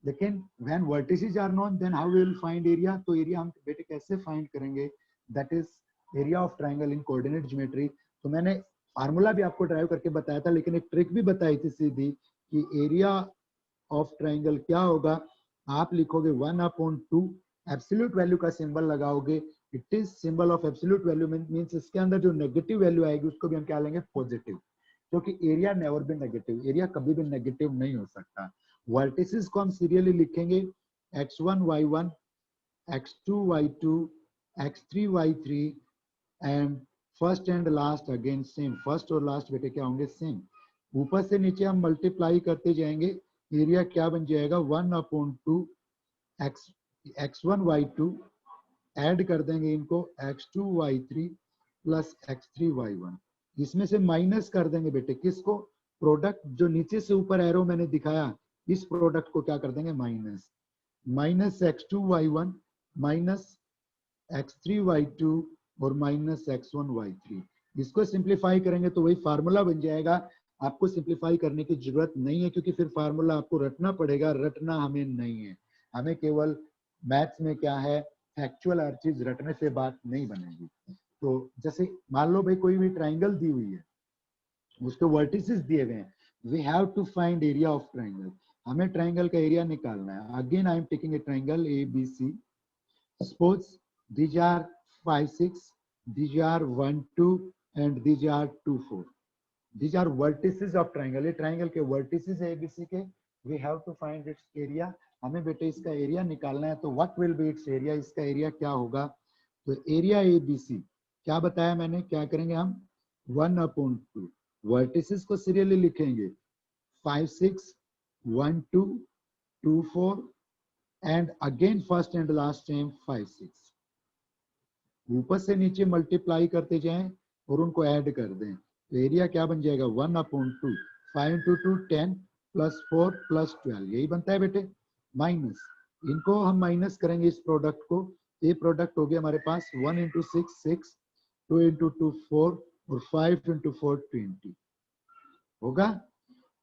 लेकिन when vertices are known then how we will find area. तो एरिया हम बेटे कैसे फाइंड करेंगे, that is area of triangle in coordinate geometry. तो मैंने फार्मूला भी आपको ड्राइव करके बताया था, लेकिन एक ट्रिक भी बताई थी सीधी कि एरिया ऑफ ट्राइंगल क्या होगा, आप लिखोगे 1/2 एब्सोल्यूट वैल्यू का सिंबल लगाओगे, it is symbol of absolute value means इसके अंदर जो नेगेटिव वैल्यू आएगी उसको भी हम क्या लेंगे पॉजिटिव, क्योंकि area never be negative, area कभी भी नेगेटिव नहीं हो सकता. वर्टिसेस को हम सीरियली लिखेंगे x1 y1 x2 y2 x3 y3 and first and last again same. First और लास्ट बेटे क्या होंगे सेम. ऊपर से नीचे हम मल्टीप्लाई करते जाएंगे एरिया क्या बन जाएगा 1/2 x1 y2 ऐड कर देंगे इनको x2 y3 plus x3 y1। इसमें से माइनस कर देंगे बेटे किसको, प्रोडक्ट जो नीचे से ऊपर एरो मैंने दिखाया, इस प्रोडक्ट को क्या कर देंगे minus x2 y1 minus x3 y2 और माइनस x1 y3। इसको सिंप्लीफाई करेंगे तो वही फार्मूला बन जाएगा। आपको सिंप्लीफाई करने की जरूरत नहीं है क्योंकि फिर फार्मूला आपको रटना पड़ेगा, रटना हमें नहीं है। हमें केवल मैथ्स में क्या है, फैक्चुअल हर चीज रटने से बात नहीं बनेगी। तो जैसे मान लो भाई कोई भी ट्राइंगल दी हुई है, उसके वर्टिसेस दिए गए हैं, we have to find area of triangle. हमें ट्राइंगल का एरिया निकालना है। Again I am taking a triangle ABC, suppose these are 5 6, these are 1 2 and these are 2 4. These are vertices of triangle. ये ट्राइंगल के वर्टिसेस है ABC के। we have to find its area। हमें बेटे इसका एरिया निकालना है। तो what will be its area, इसका एरिया क्या होगा, तो एरिया ABC क्या बताया मैंने, क्या करेंगे हम 1/2 वर्टिसेस को सीरियली लिखेंगे 5 6 1 2 2 4 and again first and last time 5 6। ऊपर से नीचे मल्टीप्लाई करते जाएं और उनको ऐड कर दें तो एरिया क्या बन जाएगा 1/2 5 into 2 10 प्लस 4 प्लस 12, यही बनता है बेटे। माइनस इनको हम माइनस करेंगे इस प्रोडक्ट को, ये प्रोडक्ट हो गया हमारे पास 1 into 6 6, 2 into 2 4 और 5 into 4 20 होगा।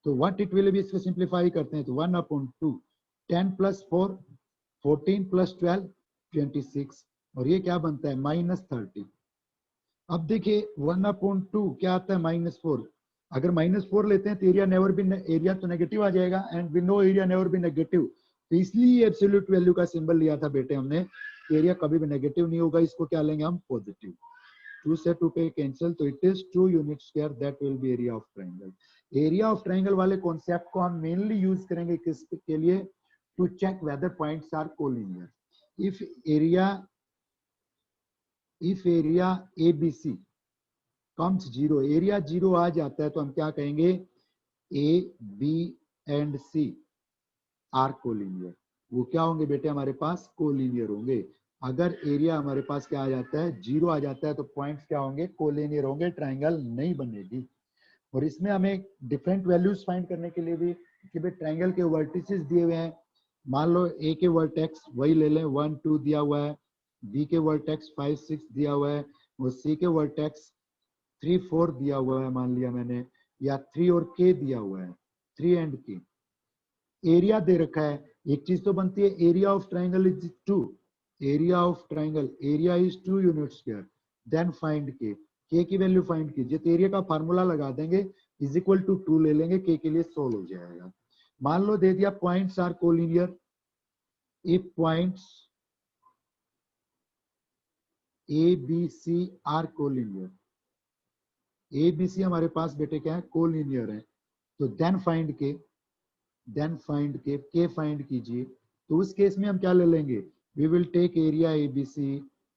तो व्हाट इट विल बी, इसको सिंप्लीफाई करते हैं तो 1/2 10 प्लस 4 14 प्लस 12 26 और ये क्या बनता है -30। अब देखिए 1/2 क्या आता है -4। अगर -4 लेते हैं तो एरिया नेवर बी, एरिया तो नेगेटिव आ जाएगा and we know area never be negative. तो इसलिए एब्सोल्यूट वैल्यू का सिंबल लिया था बेटे हमने, एरिया कभी भी नेगेटिव नहीं होगा, इसको क्या लेंगे हम पॉजिटिव। 2 से 2 पे कैंसिल तो it is 2 unit square, that will be area of triangle. Area of triangle वाले कॉन्सेप्ट को हम मेनली यूज करेंगे किसके लिए, to check whether points are collinear. If area ABC comes 0, area 0 आ जाता है तो हम क्या कहेंगे A, B and C are collinear. वो क्या होंगे बेटे हमारे पास कोलिनियर होंगे। अगर एरिया हमारे पास क्या आ जाता है 0 आ जाता है तो पॉइंट्स क्या होंगे कोलिनियर होंगे, ट्रायंगल नहीं बनेगी। और इसमें हमें डिफरेंट वैल्यूज फाइंड करने के लिए भी कि भाई ट्रायंगल के वर्टिसेस दिए हुए हैं, मान लो A के वर्टेक्स वही ले लें 1 2 दिया हुआ है, B के वर्टेक्स 5 6 दिया हुआ है और C के वर्टेक्स 3 4 दिया हुआ है मान लिया मैंने, या 3 और K दिया हुआ है 3 एंड K। एरिया दे रखा है, एक चीज तो बनती है area of triangle is 2, area of triangle area is 2 unit square, then find K की वैल्यू फाइंड कीजिए तो एरिया का फार्मूला लगा देंगे इज इक्वल टू 2 ले लेंगे, K के लिए सोल्व हो जाएगा। मान लो दे दिया points are collinear, if points ABC are collinear, ABC हमारे पास बेटे क्या है कोलिनियर है, तो देन फाइंड K फाइंड कीजिए। तो उस केस में हम क्या ले लेंगे, we will take area ABC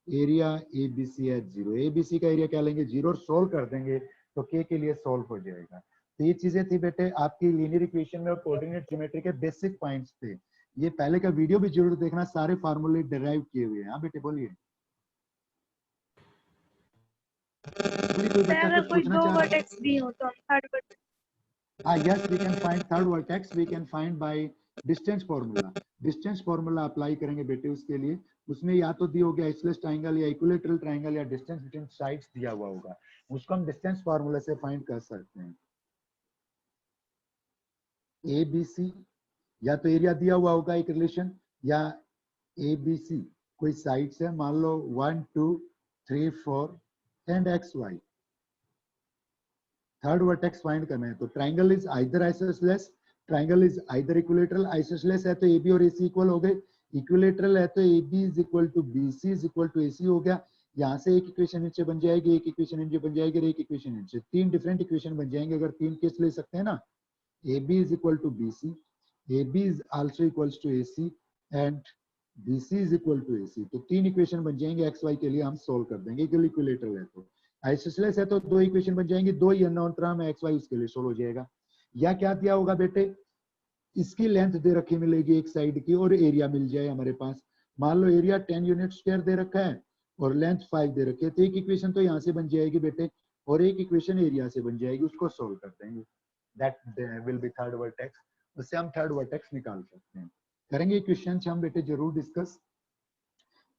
at 0, ABC का एरिया क्या लेंगे 0 और सोल्व कर देंगे तो K के लिए सोल्व हो जाएगा। तो ये चीजें थी बेटे आपकी लीनियर इक्वेशन में और कोऑर्डिनेट ज्योमेट्री के बेसिक पॉइंट्स थे। ये पहले का वीडियो भी जरूर देखना, सारे फार्मूले डिराइव किए हुए हैं। हाँ बेटे बोलिए। कोई बच्चा अगर कुछ कोई पूछना दो चाह रहा है? वर्टेक्स भी हो तो हम third vertex, yes, we can find third vertex, we can find by distance formula। Distance formula apply करेंगे बेटे उसके लिए, उसमें या तो दिया होगा आइसोसेलेस ट्रायंगल या इक्विलैटरल ट्रायंगल या डिस्टेंस बिटवीन साइड्स दिया हुआ होगा, उसको हम डिस्टेंस फॉर्मूला से फाइंड कर सकते हैं। ABC या तो एरिया दिया हुआ होगा एक रिलेशन, या ABC कोई साइड्स है मान लो 1 2 3 4 and XY, third vertex find करना है तो triangle is either isosceles, triangle is either equilateral. Isosceles है तो AB और AC इक्वल हो गए, इक्विलैटरल है तो AB is equal to BC is equal to AC हो गया। यहाँ से एक इक्वेशन नीचे बन जाएगी, एक इक्वेशन नीचे बन जाएगी और एक इक्वेशन नीचे, 3 डिफरेंट इक्वेशन बन जाएंगे अगर 3 केस ले सकते हैं ना। AB is equal to BC, AB is also equals to AC and BC is equal to AC। तो 3 इक्वेशन बन जाएंगे XY के लिए, हम सोल्व कर देंगे कि इक्विलैटरल है तो। आइसोसेलेस है तो 2 इक्वेशन बन जाएंगे, 2 ही अननोन टर्म है XY, उसके लिए सोल्व हो जाएगा। या क्या दिया होगा बेटे इसकी लेंथ दे रखी मिलेगी एक साइड की और एरिया मिल जाए हमारे पास। मान लो एरिया 10 यूनिट स्क्वायर दे रखा है और लेंथ 5 दे रखी है, तो एक इक्वेशन तो यहाँ से बन जाएगी बेटे और एक इक्वेशन एरिया से बन जाएगी, उसको सोल्व कर देंगे। That will B third vertex, उससे हम थर्ड वर्टेक्स निकाल सकते हैं। करेंगे क्वेश्चन हम बेटे जरूर डिस्कस।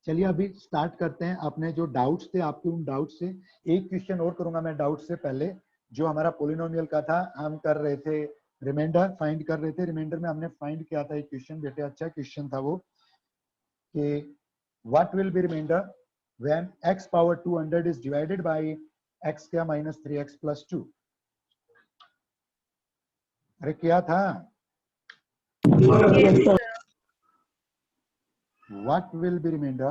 चलिए अभी स्टार्ट करते हैं। अपने जो डाउट्स थे आपके, उन डाउट से एक क्वेश्चन और करूंगा मैं डाउट से पहले। जो हमारा पोलिनोमियल का था, हम कर रहे थे रिमाइंडर फाइंड कर रहे थे। रिमाइंडर में हमने फाइंड किया था एक क्वेश्चन बेटे, अच्छा क्वेश्चन था वो कि what will be remainder when x power 200 is divided by x square minus 3x plus 2। अरे क्या था? Yes, sir. What will be remainder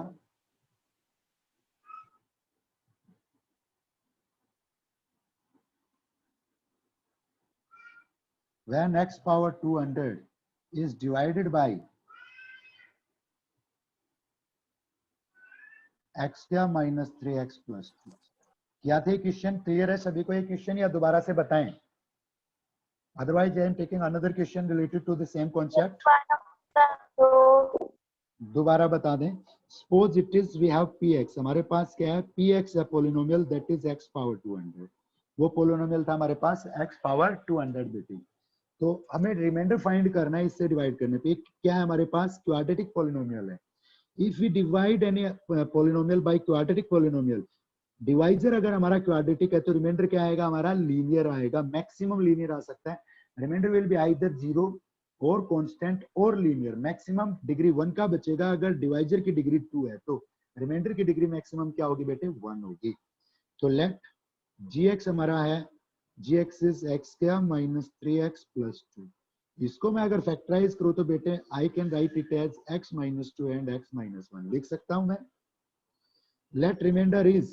when x power 200 is divided by x square minus 3x plus 2? क्या थे क्वेश्चन? क्लियर है सभी को ये क्वेश्चन या दोबारा से बताएं? Otherwise I am taking another question related to the same concept. दोबारा बता दें। Suppose it is we have px, हमारे पास क्या है? px है polynomial that is x power 200। वो पोलिनोमियल था हमारे पास x पावर 200 बेटी। तो हमें रिमाइंडर फाइंड करना है इससे डिवाइड करने पे। क्या है हमारे पास? क्वाड्रेटिक पोलिनोमियल है। If we divide any polynomial by quadratic polynomial, divisor अगर हमारा क्वाड्रेटिक है तो रिमाइंडर क्या आएगा? हमारा लीनियर आएगा, मैक्सिमम लीनियर आ सकता है। रिमाइंडर विल बी आइदर 0 और कांस्टेंट और लीनियर। मैक्सिमम डिग्री 1 का बचेगा अगर डिवाइजर की डिग्री 2 है, तो रिमाइंडर की डिग्री मैक्सिमम क्या होगी बेटे? 1 होगी। तो लेट gx हमारा है, gx is x square minus 3x plus 2। इसको मैं अगर फैक्टराइज करूं तो बेटे I can write it as x minus 2 and x minus 1 लिख सकता हूं मैं। लेट रिमाइंडर इज,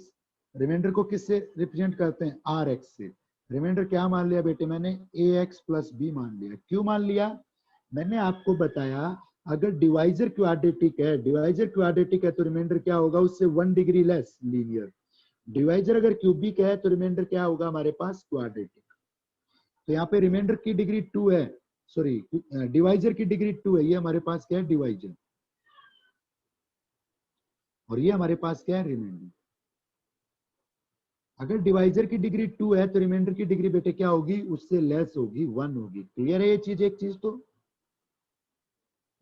रिमाइंडर को किससे रिप्रेजेंट करते हैं? rx से। रिमाइंडर क्या मान लिया बेटे मैंने? ax प्लस b मान लिया। क्यों मान लिया? मैंने आपको बताया अगर डिवाइजर क्वाड्रेटिक है, डिवाइजर क्वाड्रेटिक है तो रिमाइंडर क्या होगा? उससे 1 डिग्री लेस लीनियर। डिवाइजर अगर क्यूबिक है तो रिमाइंडर क्या होगा हमारे पास? क्वाड्रेटिक। तो यहाँ पे रिमाइंडर की डिग्री 2 है, सॉरी डिवाइजर की डिग्री 2 है। ये हमारे पास क्या है? डिवाइजर। और ये हमारे पास क्या है? रिमाइंडर। अगर डिवाइजर की डिग्री 2 है तो रिमाइंडर की डिग्री बेटे क्या होगी? उससे लेस होगी, 1 होगी। क्लियर है ये चीज? एक चीज तो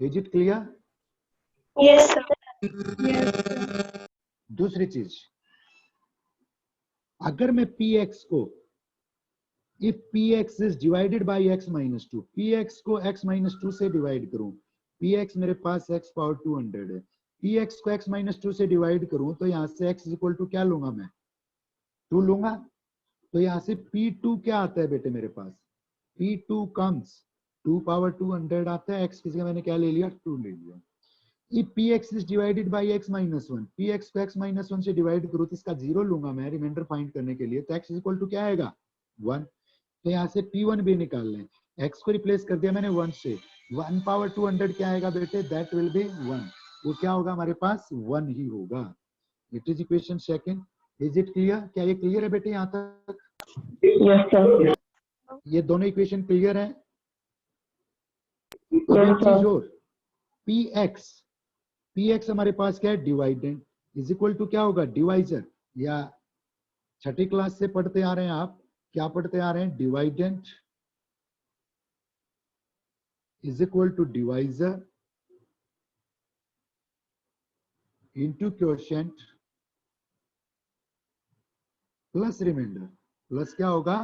is it clear? Yes, sir. Yes, sir. दूसरी चीज, अगर मैं px को, if px is divided by x minus 2, px को x minus 2 से डिवाइड करूं, px मेरे पास x पावर 200 है, px को x minus 2 से डिवाइड करूं तो यहां से x इक्वल टू क्या लूंगा मैं? 2 लूंगा। तो यहां से p2 क्या आता है बेटे मेरे पास? p2 कम्स 2 पावर 200 आता है। x किसी का मैंने क्या ले लिया? 2 ले लिया। If px is divided by x minus 1, px को x minus 1 से डिवाइड करो तो इसका 0 लूंगा मैं रिमाइंडर फाइंड करने के लिए, तो x इक्वल टू क्या आएगा? 1। तो यहाँ से p1 भी निकाल लें। x को रिप्लेस कर दिया मैंने 1 से, 1 पावर 200 क्या आएगा बेटे? That will B 1। वो क्या होगा हमारे पास? 1 ही होगा। It is equation second. Is it clear? क्या ये क्लियर है बेटे यहाँ तक? Yes, sir. ये दोनों इक्वेशन क्लियर है? Yes, एक चीज sir. और, px हमारे पास क्या है? डिवाइडेंड इज इक्वल टू क्या होगा? डिवाइजर। या छठी क्लास से पढ़ते आ रहे हैं आप, क्या पढ़ते आ रहे हैं? Dividend is equal to divisor into quotient plus remainder. Plus क्या होगा?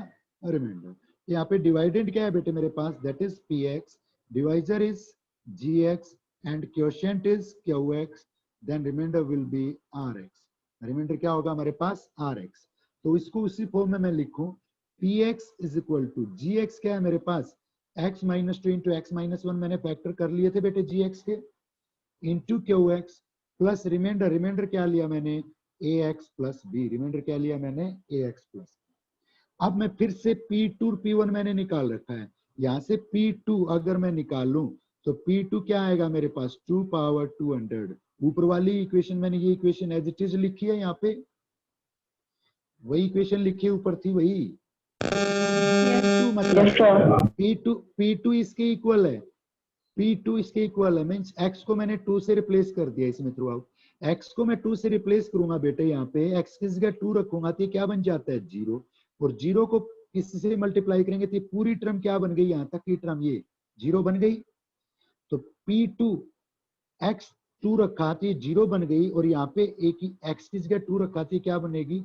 रिमाइंडर। यहाँ पे डिवाइडेंड क्या है बेटे मेरे पास? That is px, divisor is gx and quotient is qx, then remainder will be rx। Remainder क्या होगा हमारे पास? rx। तो इसको उसी फॉर्म में मैं लिखूं, px is equal to gx क्या है मेरे पास? x minus 2 into x minus 1 मैंने फैक्टर कर लिए थे बेटे gx के, into qx plus remainder. Remainder क्या लिया मैंने? ax plus b। रिमाइंडर क्या लिया मैंने? ax plus। अब मैं फिर से p2 और p1 मैंने निकाल रखा है। यहां से p2 अगर मैं निकालूं तो p2 क्या आएगा मेरे पास? 2 पावर 200। ऊपर वाली इक्वेशन मैंने ये इक्वेशन एज इट इज लिखी है, यहाँ पे वही इक्वेशन लिखी ऊपर थी वही। Yes, मतलब sir. p2 इसके इक्वल है, P2 इसके इक्वल है, मींस x को मैंने 2 से रिप्लेस कर दिया इसमें थ्रू आउट। x को मैं 2 से रिप्लेस करूंगा बेटे, यहाँ पे x की जगह 2 रखूंगा तो ये क्या बन जाता है 0, और 0 को किससे मल्टीप्लाई करेंगे तो ये पूरी टर्म क्या बन गई, यहाँ तक की टर्म ये 0 बन गई। तो P2 x 2 रखा तो ये 0 बन गई, और यहाँ पे a की x की जगह 2 रखा तो ये क्या बनेगी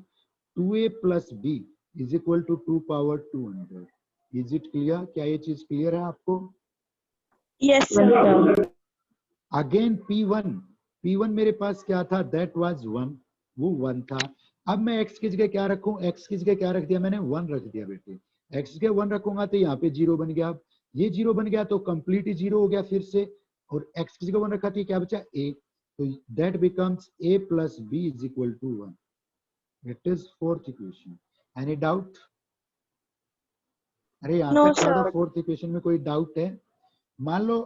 2a plus b is equal to 2 power 200। Is it clear? क्या ये चीज क्लियर है आपको? Yes, Yes, sir. sir. Again P1 मेरे पास क्या था, दैट वाज 1, वो 1 था। अब मैं x की जगह क्या रखूं, x की जगह क्या रख दिया मैंने 1 रख दिया बेटे। x की जगह 1 रखूंगा तो यहाँ पे 0 बन गया। ये 0 बन गया तो कंप्लीट 0 हो गया फिर से, और x की जगह 1 रखा तो क्या बचा a, तो that becomes a plus b is equal to 1। It is fourth equation. Any doubt? अरे यहाँ No, तक छोड़ो, sir. फोर्थ इक्वेशन में कोई डाउट है? मान लो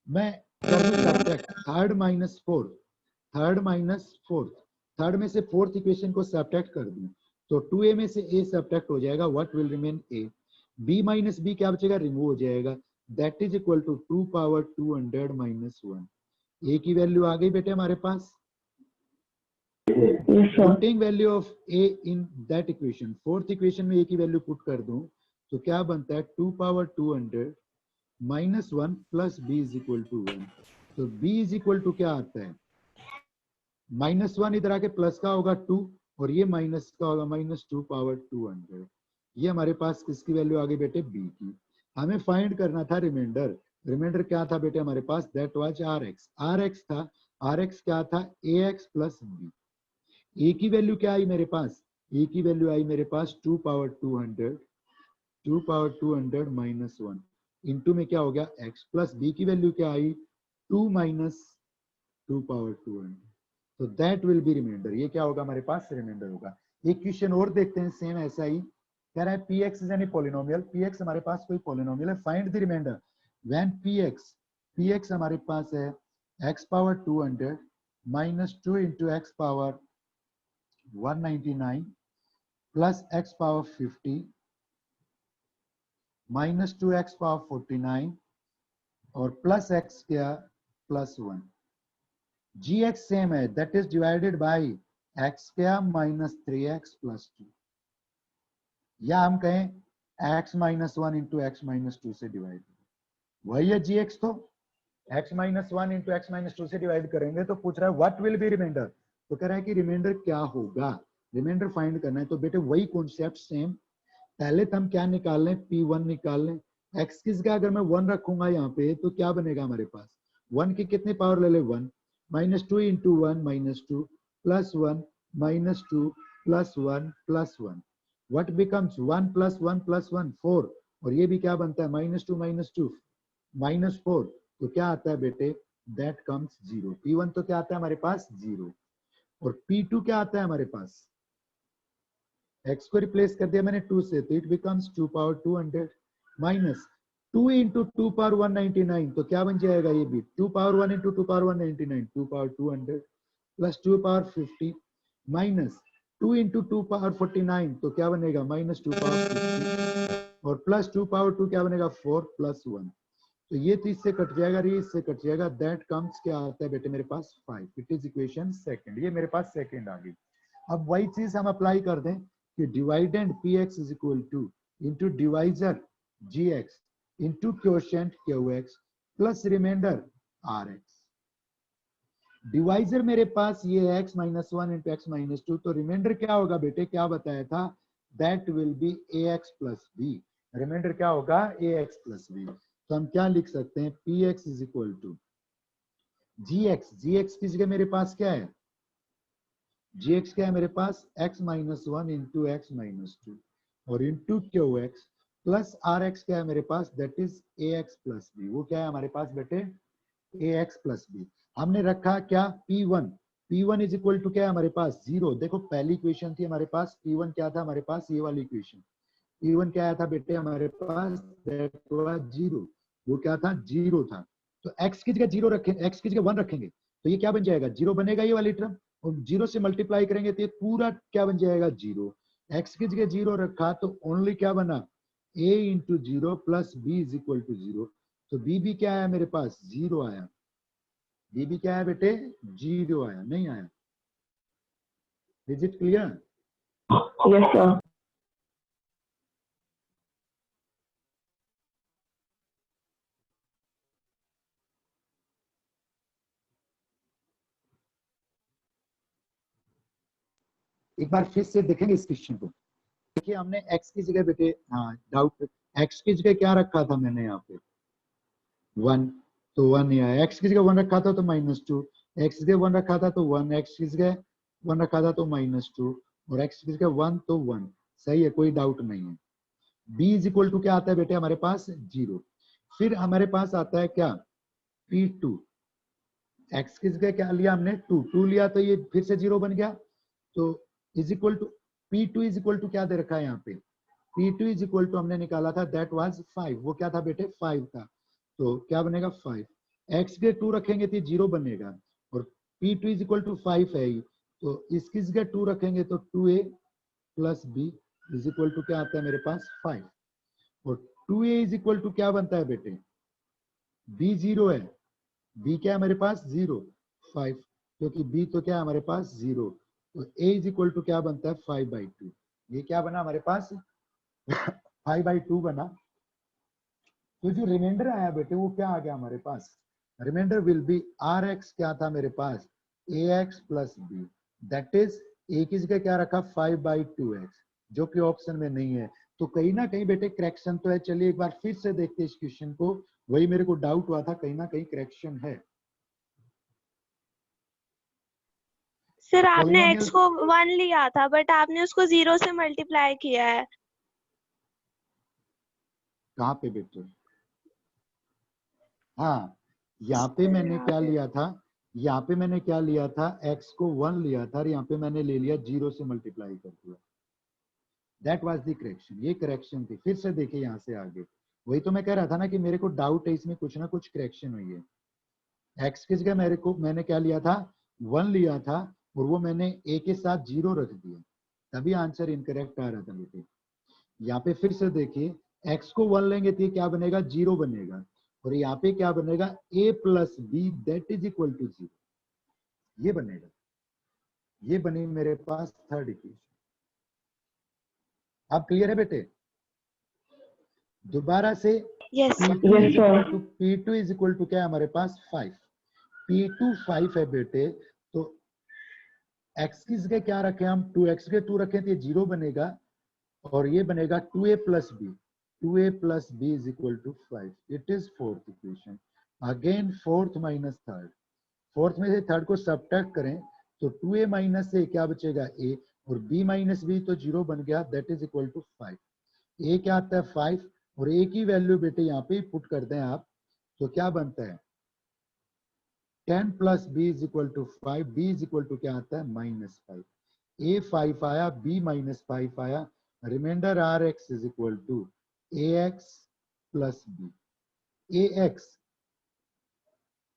मैं कर दूं subtract, third minus fourth, third में से फोर्थ इक्वेशन को सब्ट्रैक्ट कर दूं तो 2a में से a सब्ट्रैक्ट हो जाएगा, what will remain a, b minus b क्या बचेगा, रिमूव हो जाएगा, that is equal to 2 power 200 minus 1। a की वैल्यू आ गई बेटे हमारे पास। Yes, sir. Putting value of a in that equation, fourth equation में a की वैल्यू पुट कर दूं तो क्या बनता है 2 power 200 minus 1 plus b is equal to 1। तो b इज इक्वल टू क्या आता है, माइनस 1 इधर आके प्लस का होगा 2, और ये माइनस का होगा माइनस 2 पावर 200। ये हमारे पास किसकी वैल्यू आ गई बेटे, b की। हमें फाइंड करना था रिमाइंडर। रिमाइंडर क्या था बेटे हमारे पास, दैट वाज rx था। rx क्या था, ax प्लस b। a की वैल्यू क्या आई मेरे पास, a की वैल्यू आई मेरे पास 2 पावर 200 माइनस 1 इंटू में क्या हो गया x, प्लस b की वैल्यू क्या आई 2 माइनस 2 पावर 200। तो दैट विल बी रिमाइंडर। ये क्या होगा हमारे पास, रिमाइंडर होगा। एक क्वेश्चन और देखते हैं सेम ऐसा ही, कह रहा है px is any polynomial, px हमारे पास कोई पॉलिनोमियल है, find the remainder when px हमारे पास है x power 200 minus 2 into x power 199 plus x power 50 minus 2x power 49 और प्लस x क्या प्लस 1। gx सेम है, that is divided by x क्या माइनस 3x प्लस 2, या हम कहें x minus 1 into x minus 2 से डिवाइड, वही है gx। तो x minus 1 into x minus 2 से डिवाइड करेंगे तो पूछ रहा है व्हाट विल बी रिमाइंडर, तो कह रहा है कि रिमाइंडर क्या होगा, रिमाइंडर फाइंड करना है। तो बेटे वही कॉन्सेप्ट सेम, पहले तो हम क्या निकाल लें, P1 निकाल लें। x की जगह अगर मैं 1 रखूंगा यहाँ पे तो क्या बनेगा हमारे पास, 1 की कितने पावर ले ले 1, minus 2 into 1 minus 2 plus 1 minus 2 plus 1 plus 1, what becomes 1 plus 1 plus 1 4, और ये भी क्या बनता है माइनस 2 माइनस 4, तो क्या आता है बेटे, दैट कम्स 0। P1 तो क्या आता है हमारे पास 0, और P2 क्या आता है हमारे पास, x को रिप्लेस कर दिया मैंने 2 से, तो it becomes 2 power 200 minus 2 into 2 power 199, तो क्या बन जाएगा ये भी 2 power 1 into 2 power 199, 2 power 200 plus 2 power 50 minus 2 into 2 power 49, तो क्या बनेगा माइनस 2 पावर 50 और प्लस 2 पावर 2 क्या बनेगा 4 प्लस 1, तो ये तो इससे कट जाएगा, ये इससे कट जाएगा, दैट कम्स क्या आता है बेटे मेरे पास 5। इट इज इक्वेशन सेकंड, ये मेरे पास सेकंड आ गई। अब वही चीज हम अप्लाई कर दें कि dividend px is equal to into divisor gx into quotient qx plus remainder rx। Divisor मेरे पास ये है x minus 1 into x minus 2, तो रिमाइंडर क्या होगा बेटे, क्या बताया था, that will be ax plus b। Remainder क्या होगा ax प्लस b। तो हम क्या लिख सकते हैं, px is equal to gx की जगह मेरे पास क्या है, gx क्या है मेरे पास x minus 1 into x minus 2 और into q x plus r x क्या है मेरे पास, that is ax plus b। वो क्या है हमारे पास बेटे ax प्लस b। हमने रखा क्या P1 इज इक्वल टू क्या है हमारे पास 0। देखो पहली इक्वेशन थी हमारे पास, P1 क्या था हमारे पास, ये वाली इक्वेशन P1 क्या आया था बेटे हमारे पास, दैट वाज 0। वो क्या था 0 था, तो x की जगह 0 रखें, x की जगह 1 रखेंगे तो ये क्या बन जाएगा 0 बनेगा ये वाली टर्म, और 0 से मल्टीप्लाई करेंगे तो ये पूरा क्या बन जाएगा 0। x की जगह 0 रखा तो ओनली क्या बना a into 0 plus b is equal to 0, तो बी भी क्या आया मेरे पास, 0 आया। बी भी क्या है बेटे, 0 आया, नहीं आया। Is it clear? Yes, sir. एक बार फिर से देखेंगे इस क्वेश्चन को। देखिए हमने x की जगह बेटे, हाँ डाउट, x की जगह क्या रखा था मैंने यहाँ पे 1, तो 1 ही आया। x की जगह 1 रखा था तो -2, x की जगह 1 रखा था तो 1, x की जगह 1 रखा था तो -2, और x की जगह 1 तो 1। सही है, कोई डाउट नहीं है। b इज इक्वल टू क्या आता है बेटे हमारे पास, 0। फिर हमारे पास आता है क्या, p2। x की जगह क्या लिया हमने, 2 लिया, तो ये फिर से 0 बन गया। तो is equal to p2 is equal to क्या दे रखा है यहाँ पे, p2 इज इक्वल टू हमने निकाला था दैट वाज 5। वो क्या था बेटे, 5 था। तो क्या बनेगा 5, x के 2 रखेंगे तो 0 बनेगा, और p2 इज इक्वल टू 5 है ही, तो इसकी जगह 2 रखेंगे तो 2a plus b is equal to क्या आता है मेरे पास 5। और 2a इज इक्वल टू क्या बनता है बेटे, b 0 है, b क्या है हमारे पास 0, 5, क्योंकि b तो क्या है हमारे पास 0। तो a इज इक्वल टू क्या बनता है 5/2। ये क्या बना हमारे पास 5/2 बना। तो जो रिमाइंडर आया बेटे वो क्या आ गया हमारे पास, रिमाइंडर विल बी rx क्या था मेरे पास ax plus b, that is a की जगह क्या रखा 5/2x, जो कि ऑप्शन में नहीं है। तो कहीं ना कहीं बेटे करेक्शन तो है। चलिए एक बार फिर से देखते हैं इस क्वेश्चन को, वही मेरे को डाउट हुआ था, कहीं ना कहीं करेक्शन है। सर आपने पॉलिनोमियल x को 1 लिया था बट आपने उसको 0 से मल्टीप्लाई किया है। कहाँ पे बेटे, हाँ यहाँ पे मैंने क्या लिया था, यहाँ पे मैंने क्या लिया था, x को 1 लिया था और यहाँ पे मैंने ले लिया 0 से मल्टीप्लाई कर दिया। दैट वाज द करेक्शन, ये करेक्शन थी। फिर से देखिए यहाँ से आगे, वही तो मैं कह रहा था ना कि मेरे को डाउट है इसमें, कुछ ना कुछ करेक्शन हुई है। x की जगह मैंने क्या लिया था 1 लिया था, और वो मैंने a के साथ 0 रख दिया, तभी आंसर इनकरेक्ट आ रहा था बेटे। यहाँ पे फिर से देखिए x को 1 लेंगे तो ये क्या बनेगा 0 बनेगा, और यहाँ पे क्या बनेगा a plus B that is equal to 0, ये बनेगा। ये बनी मेरे पास थर्ड इक्वेशन। अब क्लियर है बेटे? दोबारा से yes sir. P2 Yes, is sir. Equal to P2 is equal to क्या है हमारे पास 5, P2 5 है बेटे। तो x की जगह क्या रखें हम, 2x के 2 रखें तो ये 0 बनेगा, और ये बनेगा 2a plus B, 2a plus B is equal to 5। It is fourth equation. Again fourth minus third, fourth में से थर्ड को सब्ट्रैक्ट करें तो 2a माइनस से क्या बचेगा a, और b माइनस बी तो 0 बन गया, that is equal to 5। a क्या आता है 5, और a की वैल्यू बेटे यहाँ पे पुट कर दें आप, तो क्या बनता है 10 plus b is equal to 5, b is equal to क्या आता है -5। a 5 आया, b -5 आया, remainder rx is equal to ax plus b। ax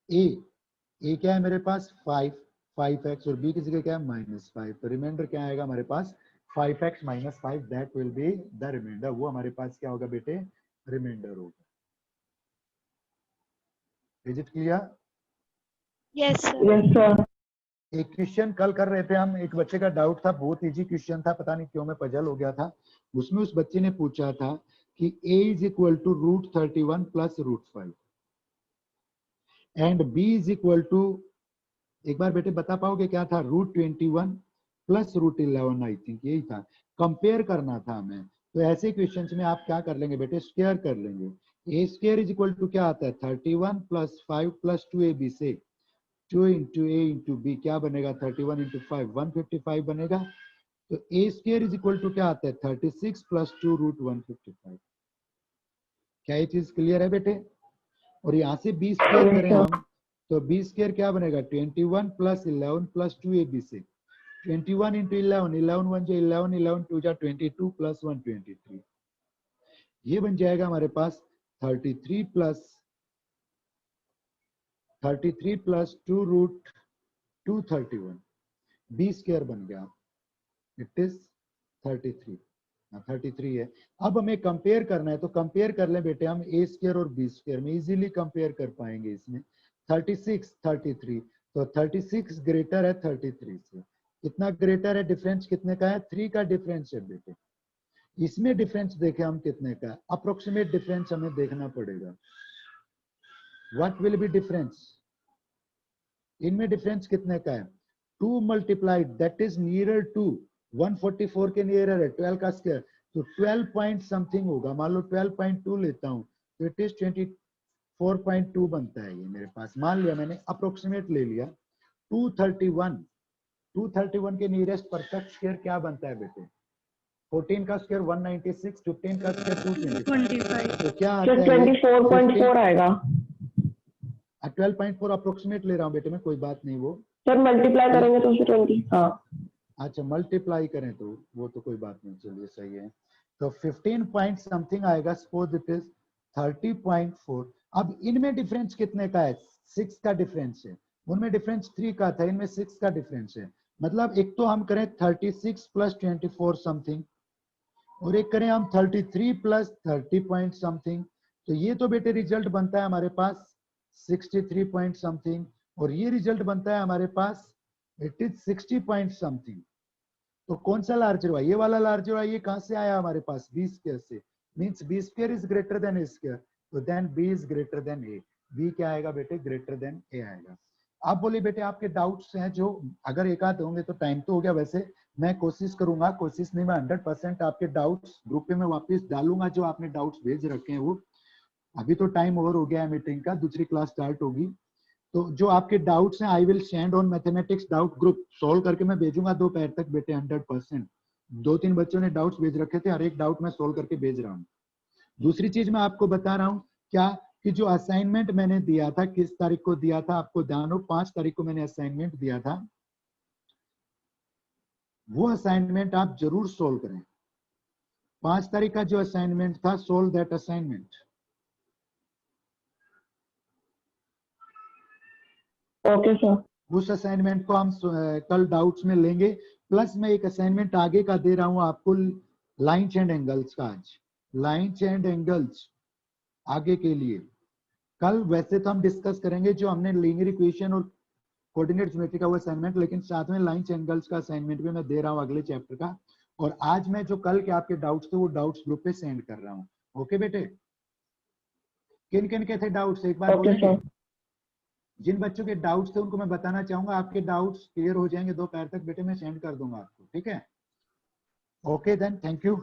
a क्या है मेरे पास 5x, और b की जगह क्या है -5, तो रिमाइंडर क्या आएगा हमारे पास 5x - 5, that will be the remainder. वो हमारे पास क्या होगा बेटे, रिमाइंडर होगा। Is it clear? Yes sir. Yes, sir. एक क्वेश्चन कल कर रहे थे हम, एक बच्चे का डाउट था, बहुत इजी क्वेश्चन था, पता नहीं क्यों मैं पजल हो गया था। उसमें उस बच्चे ने पूछा था कि a is equal to √31 plus √5 and b is equal to, एक बार बेटे बता पाओगे क्या था, √21 प्लस √11, आई थिंक यही था। कंपेयर करना था हमें, तो ऐसे क्वेश्चन में आप क्या कर लेंगे बेटे, स्क्वायर कर लेंगे। a square is equal to क्या आता है 31 प्लस 5 प्लस 2ab से 2 इंटू a इंटू बी क्या बनेगा 31 इंटू 5 155 बनेगा। तो a square is equal to क्या आता है 36 प्लस 2 √155। क्या ये चीज क्लियर है बेटे? और यहाँ से b स्क्वायर Yes, करें sir. हम, तो b स्क्वायर क्या बनेगा 21 प्लस 11 प्लस 2ab से 21 इंटू 11, 11 1 जो 11, 11 2 जा 22 प्लस 1 23, ये बन जाएगा हमारे पास 33 प्लस 2 √231, b स्क्वायर बन गया, इट इज 33। 33 है। अब हमें कंपेयर करना है, तो कंपेयर कर लें बेटे हम a स्क्वायर और b स्क्वायर में, इजीली कंपेयर कर पाएंगे इसमें। 36 33, तो 36 ग्रेटर है 33 से। कितना ग्रेटर है? डिफरेंस कितने का है? 3 का डिफरेंस है बेटे। इसमें डिफरेंस देखें हम कितने का, अप्रोक्सीमेट डिफरेंस हमें देखना पड़ेगा। What will be difference? इनमें डिफरेंस कितने का है? 2 multiplied that is nearer to 144 के नियरर है 12 का स्क्वायर, तो 12 पॉइंट समथिंग होगा। मान लो 12.2 लेता हूं तो इट इज 24.2 बनता है ये मेरे पास। मान लिया मैंने, अप्रोक्सीमेट ले लिया। 231 के नियरेस्ट परफेक्ट स्क्वायर क्या बनता है बेटे? 14 का स्क्वायर 196, 15 का स्क्वायर 225, तो क्या आता है? 24.4 आएगा 12.4 अप्रोक्सीमेट ले रहा हूँ बेटे मैं, कोई बात नहीं वो। सर, मल्टीप्लाई करेंगे तो 20। हाँ अच्छा मल्टीप्लाई करें तो वो तो कोई बात नहीं, चलिए सही है। तो 15 पॉइंट समथिंग आएगा, सपोज इट इज 30.4। अब इनमें डिफरेंस कितने का है? 6 का डिफरेंस है। उनमें डिफरेंस 3 का था, इनमें 6 का डिफरेंस है। मतलब एक तो हम करें 36 प्लस 24 समथिंग, और एक करें हम 33 प्लस 30 पॉइंट समथिंग, तो ये तो बेटे रिजल्ट बनता है हमारे पास 63 पॉइंट समथिंग, और ये रिजल्ट बनता है हमारे पास इट इज 60 पॉइंट समथिंग। तो कौन सा लार्जर हुआ? ये वाला लार्जर हुआ। ये कहां से आया हमारे पास? बी स्क्वायर से। Means b square is greater than a square, तो then b is greater than a. B क्या आएगा बेटे? ग्रेटर देन ए आएगा। आप बोलिए बेटे आपके डाउट्स हैं जो, अगर एक आध होंगे तो टाइम तो हो गया। वैसे मैं कोशिश करूंगा, कोशिश नहीं मैं 100% आपके डाउट्स ग्रुप पे मैं वापस डालूंगा, जो आपने डाउट्स भेज रखे हैं वो। अभी तो टाइम ओवर हो गया है मीटिंग का, दूसरी क्लास स्टार्ट होगी। तो जो आपके डाउट्स हैं I will send on mathematics doubt group, solve करके मैं भेजूंगा दोपहर तक बेटे 100%। 2-3 बच्चों ने डाउट्स भेज रखे थे, हर एक डाउट मैं सॉल्व करके भेज रहा हूँ। दूसरी चीज मैं आपको बता रहा हूँ क्या, कि जो असाइनमेंट मैंने दिया था, किस तारीख को दिया था आपको ध्यान हो? 5 तारीख को मैंने असाइनमेंट दिया था। वो असाइनमेंट आप जरूर सोल्व करें। 5 तारीख का जो असाइनमेंट था, solve that assignment. Okay sir. उस असाइनमेंट को हम कल डाउट्स में लेंगे। प्लस मैं एक असाइनमेंट आगे का दे रहा हूं आपको, लाइन्स एंड एंगल्स का। आज लाइन्स एंड एंगल्स आगे के लिए कल वैसे तो हम डिस्कस करेंगे जो हमने लीनियर इक्वेशन और कोऑर्डिनेट ज्योमेट्री का वो असाइनमेंट, लेकिन साथ में लाइन्स एंगल्स का असाइनमेंट भी मैं दे रहा हूं अगले चैप्टर का। और आज मैं जो कल के आपके डाउट्स थे वो डाउट्स ग्रुप पे सेंड कर रहा हूं। ओके बेटे? किन किन के थे डाउट्स एक बार ओके बोलेंगे? सर। जिन बच्चों के डाउट्स थे उनको मैं बताना चाहूंगा, आपके डाउट्स क्लियर हो जाएंगे दोपहर तक बेटे, मैं सेंड कर दूंगा आपको। ठीक है? Okay then, thank you.